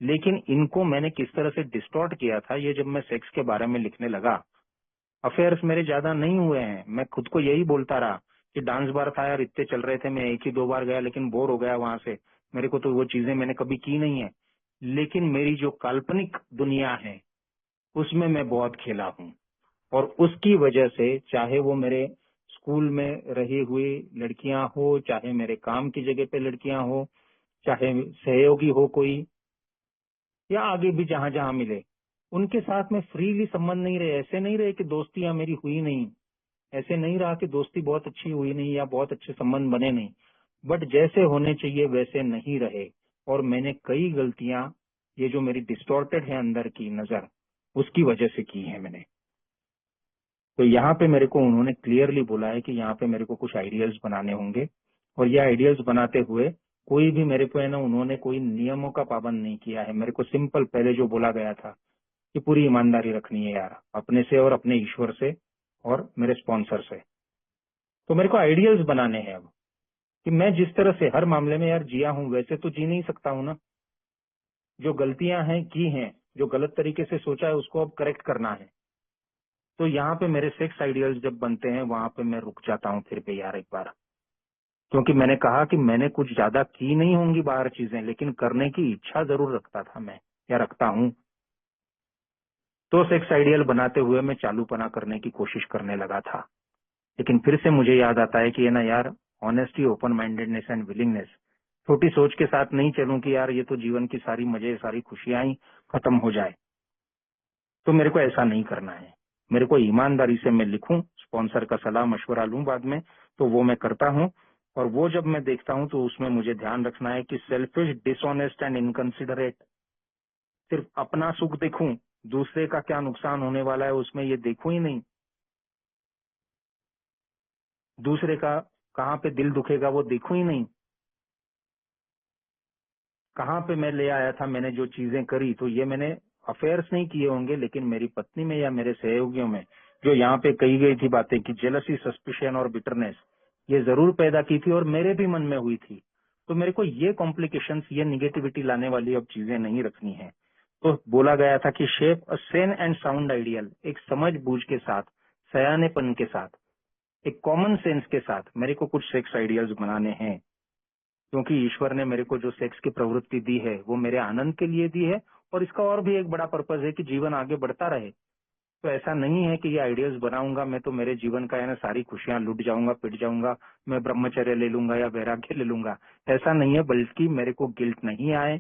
Speaker 1: लेकिन इनको मैंने किस तरह से डिस्टॉर्ट किया था, ये जब मैं सेक्स के बारे में लिखने लगा। अफेयर्स मेरे ज्यादा नहीं हुए हैं, मैं खुद को यही बोलता रहा कि डांस बार था यार, इतने चल रहे थे, मैं एक ही दो बार गया लेकिन बोर हो गया वहां से, मेरे को तो वो चीजें मैंने कभी की नहीं है। लेकिन मेरी जो काल्पनिक दुनिया है उसमें मैं बहुत खेला हूँ, और उसकी वजह से चाहे वो मेरे स्कूल में रही हुई लड़कियां हो, चाहे मेरे काम की जगह पे लड़कियां हो, चाहे सहयोगी हो कोई, या आगे भी जहां जहां मिले, उनके साथ में फ्रीली संबंध नहीं रहे। ऐसे नहीं रहे कि दोस्तियां मेरी हुई नहीं, ऐसे नहीं रहा कि दोस्ती बहुत अच्छी हुई नहीं या बहुत अच्छे संबंध बने नहीं। बट जैसे होने चाहिए वैसे नहीं रहे, और मैंने कई गलतियां, ये जो मेरी डिस्टॉर्टेड है अंदर की नजर, उसकी वजह से की है मैंने। तो यहाँ पे मेरे को उन्होंने क्लियरली बोला है कि यहाँ पे मेरे को कुछ आइडियल्स बनाने होंगे, और ये आइडियल्स बनाते हुए कोई भी मेरे को है ना, उन्होंने कोई नियमों का पाबंद नहीं किया है। मेरे को सिंपल पहले जो बोला गया था कि पूरी ईमानदारी रखनी है यार, अपने से और अपने ईश्वर से और मेरे स्पॉन्सर से। तो मेरे को आइडियल्स बनाने हैं अब, कि मैं जिस तरह से हर मामले में यार जिया हूं वैसे तो जी नहीं सकता हूं ना। जो गलतियां हैं की हैं, जो गलत तरीके से सोचा है उसको अब करेक्ट करना है। तो यहाँ पे मेरे सेक्स आइडियल्स जब बनते हैं वहां पे मैं रुक जाता हूँ फिर पे यार एक बार, क्योंकि मैंने कहा कि मैंने कुछ ज्यादा की नहीं होंगी बाहर चीजें, लेकिन करने की इच्छा जरूर रखता था मैं, या रखता हूँ। तो सेक्स आइडियल बनाते हुए मैं चालूपना करने की कोशिश करने लगा था, लेकिन फिर से मुझे याद आता है कि ये ना यार, honesty, open mindedness and willingness, छोटी सोच के साथ नहीं चलूं कि यार ये तो जीवन की सारी मजे, सारी खुशियां ही खत्म हो जाए। तो मेरे को ऐसा नहीं करना है। मेरे को ईमानदारी से मैं लिखूं, स्पॉन्सर का सलाह मशवरा लूं बाद में, तो वो मैं करता हूं। और वो जब मैं देखता हूं तो उसमें मुझे ध्यान रखना है कि सेल्फिश, डिसऑनेस्ट एंड इनकंसिडरेट, सिर्फ अपना सुख देखूं, दूसरे का क्या नुकसान होने वाला है उसमें ये देखूं ही नहीं, दूसरे का कहाँ पे दिल दुखेगा वो देखूं ही नहीं। कहाँ पे मैं ले आया था, मैंने जो चीजें करी, तो ये मैंने अफेयर्स नहीं किए होंगे, लेकिन मेरी पत्नी में या मेरे सहयोगियों में जो यहाँ पे कही गई थी बातें कि जेलसी, सस्पिशन और बिटरनेस, ये जरूर पैदा की थी और मेरे भी मन में हुई थी। तो मेरे को ये कॉम्प्लिकेशंस, ये निगेटिविटी लाने वाली अब चीजें नहीं रखनी है। तो बोला गया था कि shape a Sen and sound ideal, एक समझ बूझ के साथ, सयानेपन के साथ, एक कॉमन सेंस के साथ मेरे को कुछ सेक्स आइडियल्स बनाने हैं। क्योंकि ईश्वर ने मेरे को जो सेक्स की प्रवृत्ति दी है वो मेरे आनंद के लिए दी है, और इसका और भी एक बड़ा पर्पज है कि जीवन आगे बढ़ता रहे। तो ऐसा नहीं है कि ये आइडियल्स बनाऊंगा मैं तो मेरे जीवन का है ना सारी खुशियां लुट जाऊंगा, पिट जाऊंगा, मैं ब्रह्मचर्य ले लूंगा या वैराग्य ले लूंगा। ऐसा नहीं है, बल्कि मेरे को गिल्ट नहीं आए,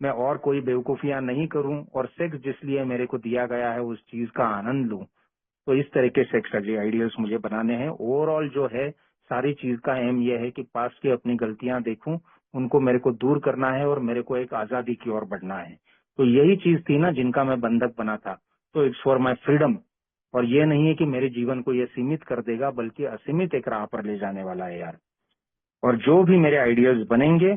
Speaker 1: मैं और कोई बेवकूफियां नहीं करूं, और सेक्स जिस लिए मेरे को दिया गया है उस चीज का आनंद लूं। तो इस तरह के सेक्स आइडियल्स मुझे बनाने हैं। ओवरऑल जो है सारी चीज का एम यह है कि पास्ट की अपनी गलतियां देखूं, उनको मेरे को दूर करना है और मेरे को एक आजादी की ओर बढ़ना है। तो यही चीज थी ना जिनका मैं बंधक बना था। तो इट्स फॉर माई फ्रीडम, और ये नहीं है कि मेरे जीवन को ये सीमित कर देगा, बल्कि असीमित एक राह पर ले जाने वाला है यार। और जो भी मेरे आइडियल्स बनेंगे,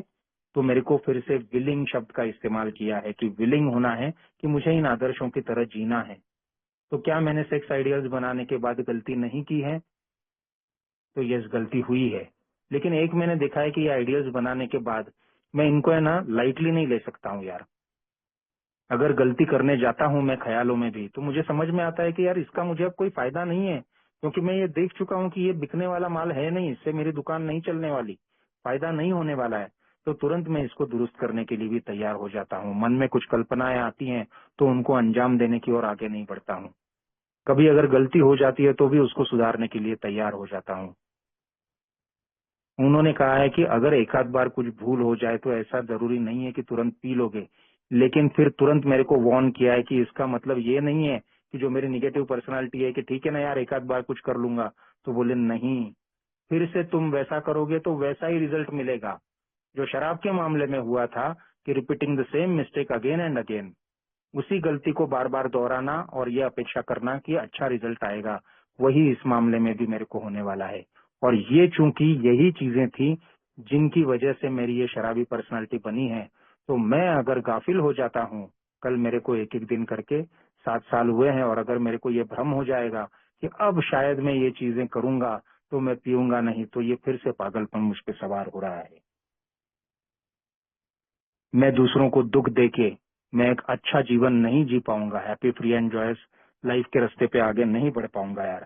Speaker 1: तो मेरे को फिर से विलिंग शब्द का इस्तेमाल किया है कि विलिंग होना है कि मुझे इन आदर्शों की तरह जीना है। तो क्या मैंने सेक्स आइडियल्स बनाने के बाद गलती नहीं की है? तो यस, गलती हुई है। लेकिन एक मैंने देखा है कि ये आइडियल्स बनाने के बाद मैं इनको है ना लाइटली नहीं ले सकता हूँ यार। अगर गलती करने जाता हूँ मैं ख्यालों में भी, तो मुझे समझ में आता है कि यार इसका मुझे अब कोई फायदा नहीं है, क्योंकि मैं ये देख चुका हूँ कि ये बिकने वाला माल है नहीं, इससे मेरी दुकान नहीं चलने वाली, फायदा नहीं होने वाला है। तो तुरंत मैं इसको दुरुस्त करने के लिए भी तैयार हो जाता हूँ। मन में कुछ कल्पनाएं आती हैं तो उनको अंजाम देने की ओर आगे नहीं बढ़ता हूँ। कभी अगर गलती हो जाती है तो भी उसको सुधारने के लिए तैयार हो जाता हूँ। उन्होंने कहा है कि अगर एक आध बार कुछ भूल हो जाए तो ऐसा जरूरी नहीं है कि तुरंत पी लोगे, लेकिन फिर तुरंत मेरे को वार्न किया है कि इसका मतलब ये नहीं है कि जो मेरी निगेटिव पर्सनालिटी है कि ठीक है ना यार एक आध बार कुछ कर लूंगा। तो बोले नहीं, फिर से तुम वैसा करोगे तो वैसा ही रिजल्ट मिलेगा जो शराब के मामले में हुआ था, कि repeating the same mistake again and again, उसी गलती को बार बार दोहराना और ये अपेक्षा करना कि अच्छा रिजल्ट आएगा, वही इस मामले में भी मेरे को होने वाला है। और ये चूंकि यही चीजें थी जिनकी वजह से मेरी ये शराबी पर्सनालिटी बनी है, तो मैं अगर गाफिल हो जाता हूँ, कल मेरे को एक एक दिन करके 7 साल हुए हैं, और अगर मेरे को ये भ्रम हो जाएगा कि अब शायद मैं ये चीजें करूंगा तो मैं पीऊंगा नहीं, तो ये फिर से पागलपन मुझ पे सवार हो रहा है। मैं दूसरों को दुख देके मैं एक अच्छा जीवन नहीं जी पाऊंगा, happy, free and joyous life के रास्ते पे आगे नहीं बढ़ पाऊंगा यार।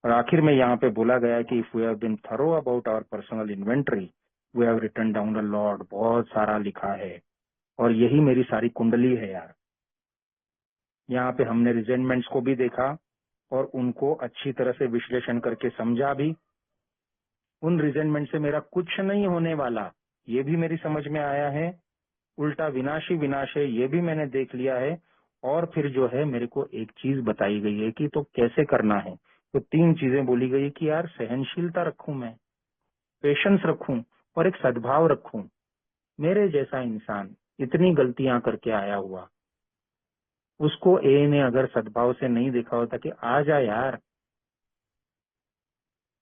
Speaker 1: और आखिर में यहाँ पे बोला गया है कि if we have been through about our personal inventory, we have written down the Lord, बहुत सारा लिखा है, और यही मेरी सारी कुंडली है यार। यहाँ पे हमने रिजेंटमेंट्स को भी देखा और उनको अच्छी तरह से विश्लेषण करके समझा भी। उन रिजेंटमेंट से मेरा कुछ नहीं होने वाला, ये भी मेरी समझ में आया है। उल्टा विनाशी विनाश है, ये भी मैंने देख लिया है। और फिर जो है मेरे को एक चीज बताई गई है कि तो कैसे करना है। तो 3 चीजें बोली गई कि यार सहनशीलता रखूं मैं, पेशेंस रखूं और एक सद्भाव रखूं। मेरे जैसा इंसान इतनी गलतियां करके आया हुआ, उसको ए ने अगर सद्भाव से नहीं देखा होता कि आ जा यार,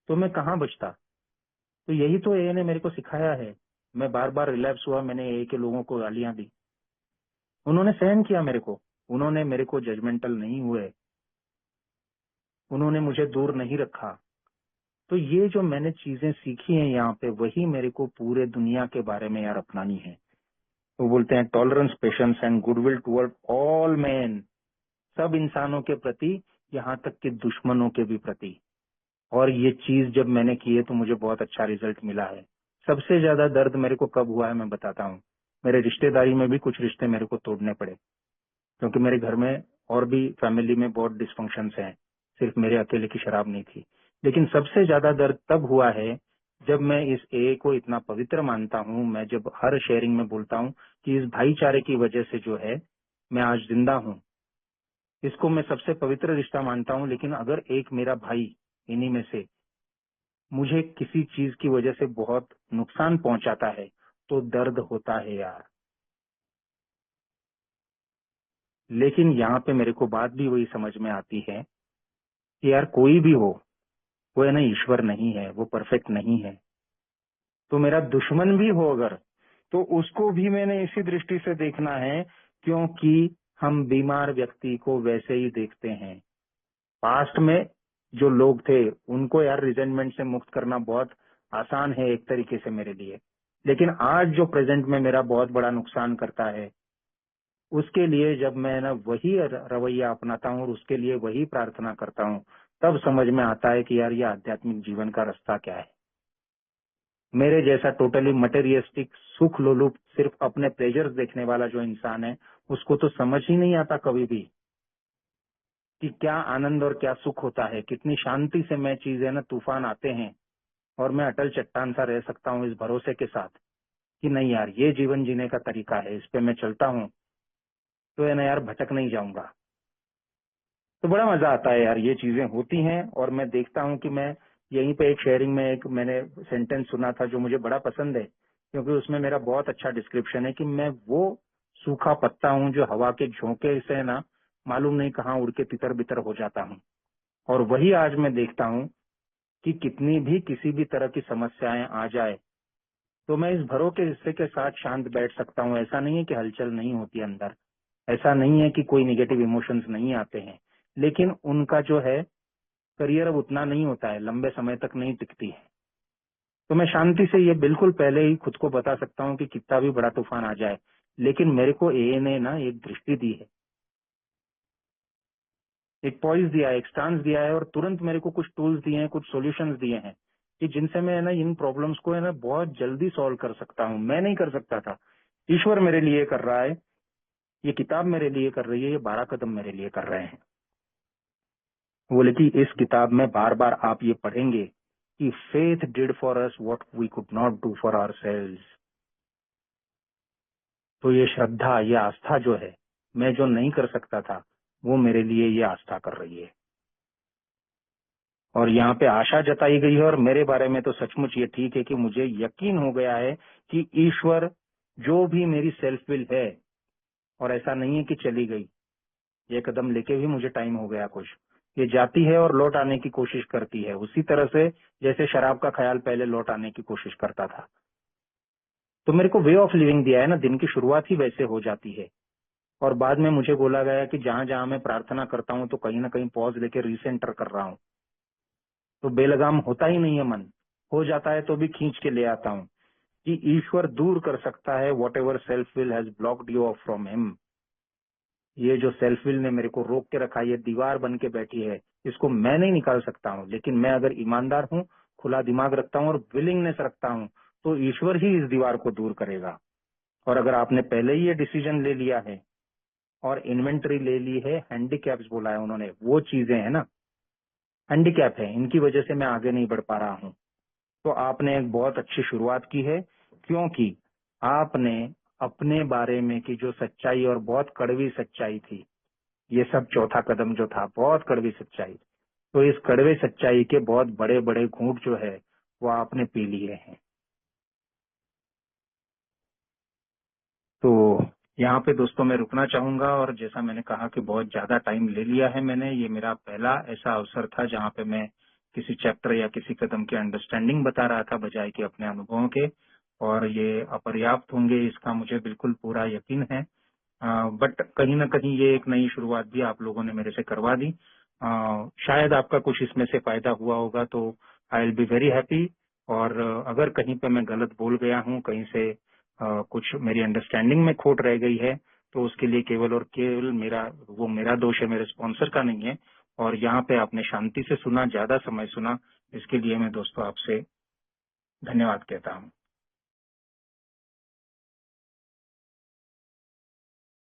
Speaker 1: तो मैं कहाँ बचता। तो यही तो ए ने मेरे को सिखाया है। मैं बार बार रिलैप्स हुआ, मैंने ए के लोगों को गालियां दी, उन्होंने सहन किया मेरे को, उन्होंने मेरे को जजमेंटल नहीं हुए, उन्होंने मुझे दूर नहीं रखा। तो ये जो मैंने चीजें सीखी हैं यहाँ पे, वही मेरे को पूरे दुनिया के बारे में यार अपनानी है। वो बोलते हैं tolerance, patience and goodwill toward all man, सब इंसानों के प्रति, यहाँ तक कि दुश्मनों के भी प्रति। और ये चीज जब मैंने की है तो मुझे बहुत अच्छा रिजल्ट मिला है। सबसे ज्यादा दर्द मेरे को कब हुआ है मैं बताता हूँ। मेरे रिश्तेदारी में भी कुछ रिश्ते मेरे को तोड़ने पड़े, क्योंकि मेरे घर में और भी फैमिली में बहुत डिस्फंक्शंस हैं, सिर्फ मेरे अकेले की शराब नहीं थी। लेकिन सबसे ज्यादा दर्द तब हुआ है जब मैं इस ए को इतना पवित्र मानता हूँ। मैं जब हर शेयरिंग में बोलता हूँ कि इस भाईचारे की वजह से जो है मैं आज जिंदा हूँ, इसको मैं सबसे पवित्र रिश्ता मानता हूँ। लेकिन अगर एक मेरा भाई इन्हीं में से मुझे किसी चीज की वजह से बहुत नुकसान पहुंचाता है तो दर्द होता है यार। लेकिन यहाँ पे मेरे को बात भी वही समझ में आती है कि यार कोई भी हो, वो है ना ईश्वर नहीं है, वो परफेक्ट नहीं है। तो मेरा दुश्मन भी हो अगर, तो उसको भी मैंने इसी दृष्टि से देखना है, क्योंकि हम बीमार व्यक्ति को वैसे ही देखते हैं। पास्ट में जो लोग थे उनको यार रिजेंटमेंट से मुक्त करना बहुत आसान है एक तरीके से मेरे लिए। लेकिन आज जो प्रेजेंट में मेरा बहुत बड़ा नुकसान करता है, उसके लिए जब मैं ना वही रवैया अपनाता हूँ और उसके लिए वही प्रार्थना करता हूँ, तब समझ में आता है कि यार ये आध्यात्मिक जीवन का रास्ता क्या है। मेरे जैसा टोटली मटेरियलिस्टिक सुख लोलुप सिर्फ अपने प्लेजर्स देखने वाला जो इंसान है, उसको तो समझ ही नहीं आता कभी भी कि क्या आनंद और क्या सुख होता है। कितनी शांति से मैं चीजें ना, तूफान आते हैं और मैं अटल चट्टान सा रह सकता हूँ इस भरोसे के साथ कि नहीं यार ये जीवन जीने का तरीका है, इस पे मैं चलता हूँ तो है ना यार भटक नहीं जाऊंगा। तो बड़ा मजा आता है यार, ये चीजें होती हैं। और मैं देखता हूँ कि मैं यहीं पे एक शेयरिंग में एक मैंने सेंटेंस सुना था जो मुझे बड़ा पसंद है, क्योंकि उसमें मेरा बहुत अच्छा डिस्क्रिप्शन है कि मैं वो सूखा पत्ता हूँ जो हवा के झोंके से ना मालूम नहीं कहाँ उड़ के तितर बितर हो जाता हूँ। और वही आज मैं देखता हूँ कि कितनी भी किसी भी तरह की समस्याएं आ जाए तो मैं इस भरों के हिस्से के साथ शांत बैठ सकता हूँ। ऐसा नहीं है कि हलचल नहीं होती अंदर, ऐसा नहीं है कि कोई निगेटिव इमोशंस नहीं आते हैं, लेकिन उनका जो है करियर अब उतना नहीं होता है, लंबे समय तक नहीं टिकती है। तो मैं शांति से ये बिल्कुल पहले ही खुद को बता सकता हूँ कि कितना भी बड़ा तूफान आ जाए, लेकिन मेरे को ए ने ना एक दृष्टि दी है, एक पॉइस दिया है, एक स्टांस दिया है, और तुरंत मेरे को कुछ टूल्स दिए हैं, कुछ सॉल्यूशंस दिए हैं कि जिनसे मैं है ना इन प्रॉब्लम्स को है ना बहुत जल्दी सॉल्व कर सकता हूँ। मैं नहीं कर सकता था, ईश्वर मेरे लिए कर रहा है, ये किताब मेरे लिए कर रही है, ये 12 कदम मेरे लिए कर रहे हैं। बोले कि इस किताब में बार बार आप ये पढ़ेंगे कि faith did for us what we could not do for ourselves. तो ये श्रद्धा, ये आस्था जो है, मैं जो नहीं कर सकता था वो मेरे लिए ये आस्था कर रही है। और यहाँ पे आशा जताई गई है, और मेरे बारे में तो सचमुच ये ठीक है कि मुझे यकीन हो गया है कि ईश्वर जो भी मेरी सेल्फ विल है, और ऐसा नहीं है कि चली गई, ये कदम लेके भी मुझे टाइम हो गया कुछ, ये जाती है और लौट आने की कोशिश करती है, उसी तरह से जैसे शराब का ख्याल पहले लौट आने की कोशिश करता था। तो मेरे को वे ऑफ लिविंग दिया है ना, दिन की शुरुआत ही वैसे हो जाती है। और बाद में मुझे बोला गया कि जहां जहां मैं प्रार्थना करता हूँ तो कहीं ना कहीं पॉज लेके रीसेंटर कर रहा हूँ। तो बेलगाम होता ही नहीं है मन, हो जाता है तो भी खींच के ले आता हूँ कि ईश्वर दूर कर सकता है what ever self will has blocked you of from him. ये जो सेल्फ विल ने मेरे को रोक के रखा है, ये दीवार बन के बैठी है, इसको मैं नहीं निकाल सकता हूँ। लेकिन मैं अगर ईमानदार हूँ, खुला दिमाग रखता हूँ और विलिंगनेस रखता हूँ, तो ईश्वर ही इस दीवार को दूर करेगा। और अगर आपने पहले ही ये डिसीजन ले लिया है और इन्वेंटरी ले ली है, हैंडीकैप्स बोला है उन्होंने, वो चीजें है ना, हैंडीकैप है, इनकी वजह से मैं आगे नहीं बढ़ पा रहा हूँ, तो आपने एक बहुत अच्छी शुरुआत की है, क्योंकि आपने अपने बारे में की जो सच्चाई, और बहुत कड़वी सच्चाई थी, ये सब चौथा कदम जो था बहुत कड़वी सच्चाई, तो इस कड़वे सच्चाई के बहुत बड़े बड़े घूंट जो है वो आपने पी लिए हैं। तो यहाँ पे दोस्तों मैं रुकना चाहूंगा, और जैसा मैंने कहा कि बहुत ज्यादा टाइम ले लिया है मैंने, ये मेरा पहला ऐसा अवसर था जहाँ पे मैं किसी चैप्टर या किसी कदम की अंडरस्टैंडिंग बता रहा था बजाय कि अपने अनुभवों के, और ये अपर्याप्त होंगे इसका मुझे बिल्कुल पूरा यकीन है। बट कहीं ना कहीं ये एक नई शुरुआत भी आप लोगों ने मेरे से करवा दी। शायद आपका कुछ इसमें से फायदा हुआ होगा, तो I will be very happy. और अगर कहीं पे मैं गलत बोल गया हूँ, कहीं से कुछ मेरी अंडरस्टैंडिंग में खोट रह गई है, तो उसके लिए केवल और केवल मेरा दोष है, मेरे स्पॉन्सर का नहीं है। और यहाँ पे आपने शांति से सुना, ज्यादा समय सुना, इसके लिए मैं दोस्तों आपसे धन्यवाद कहता हूँ।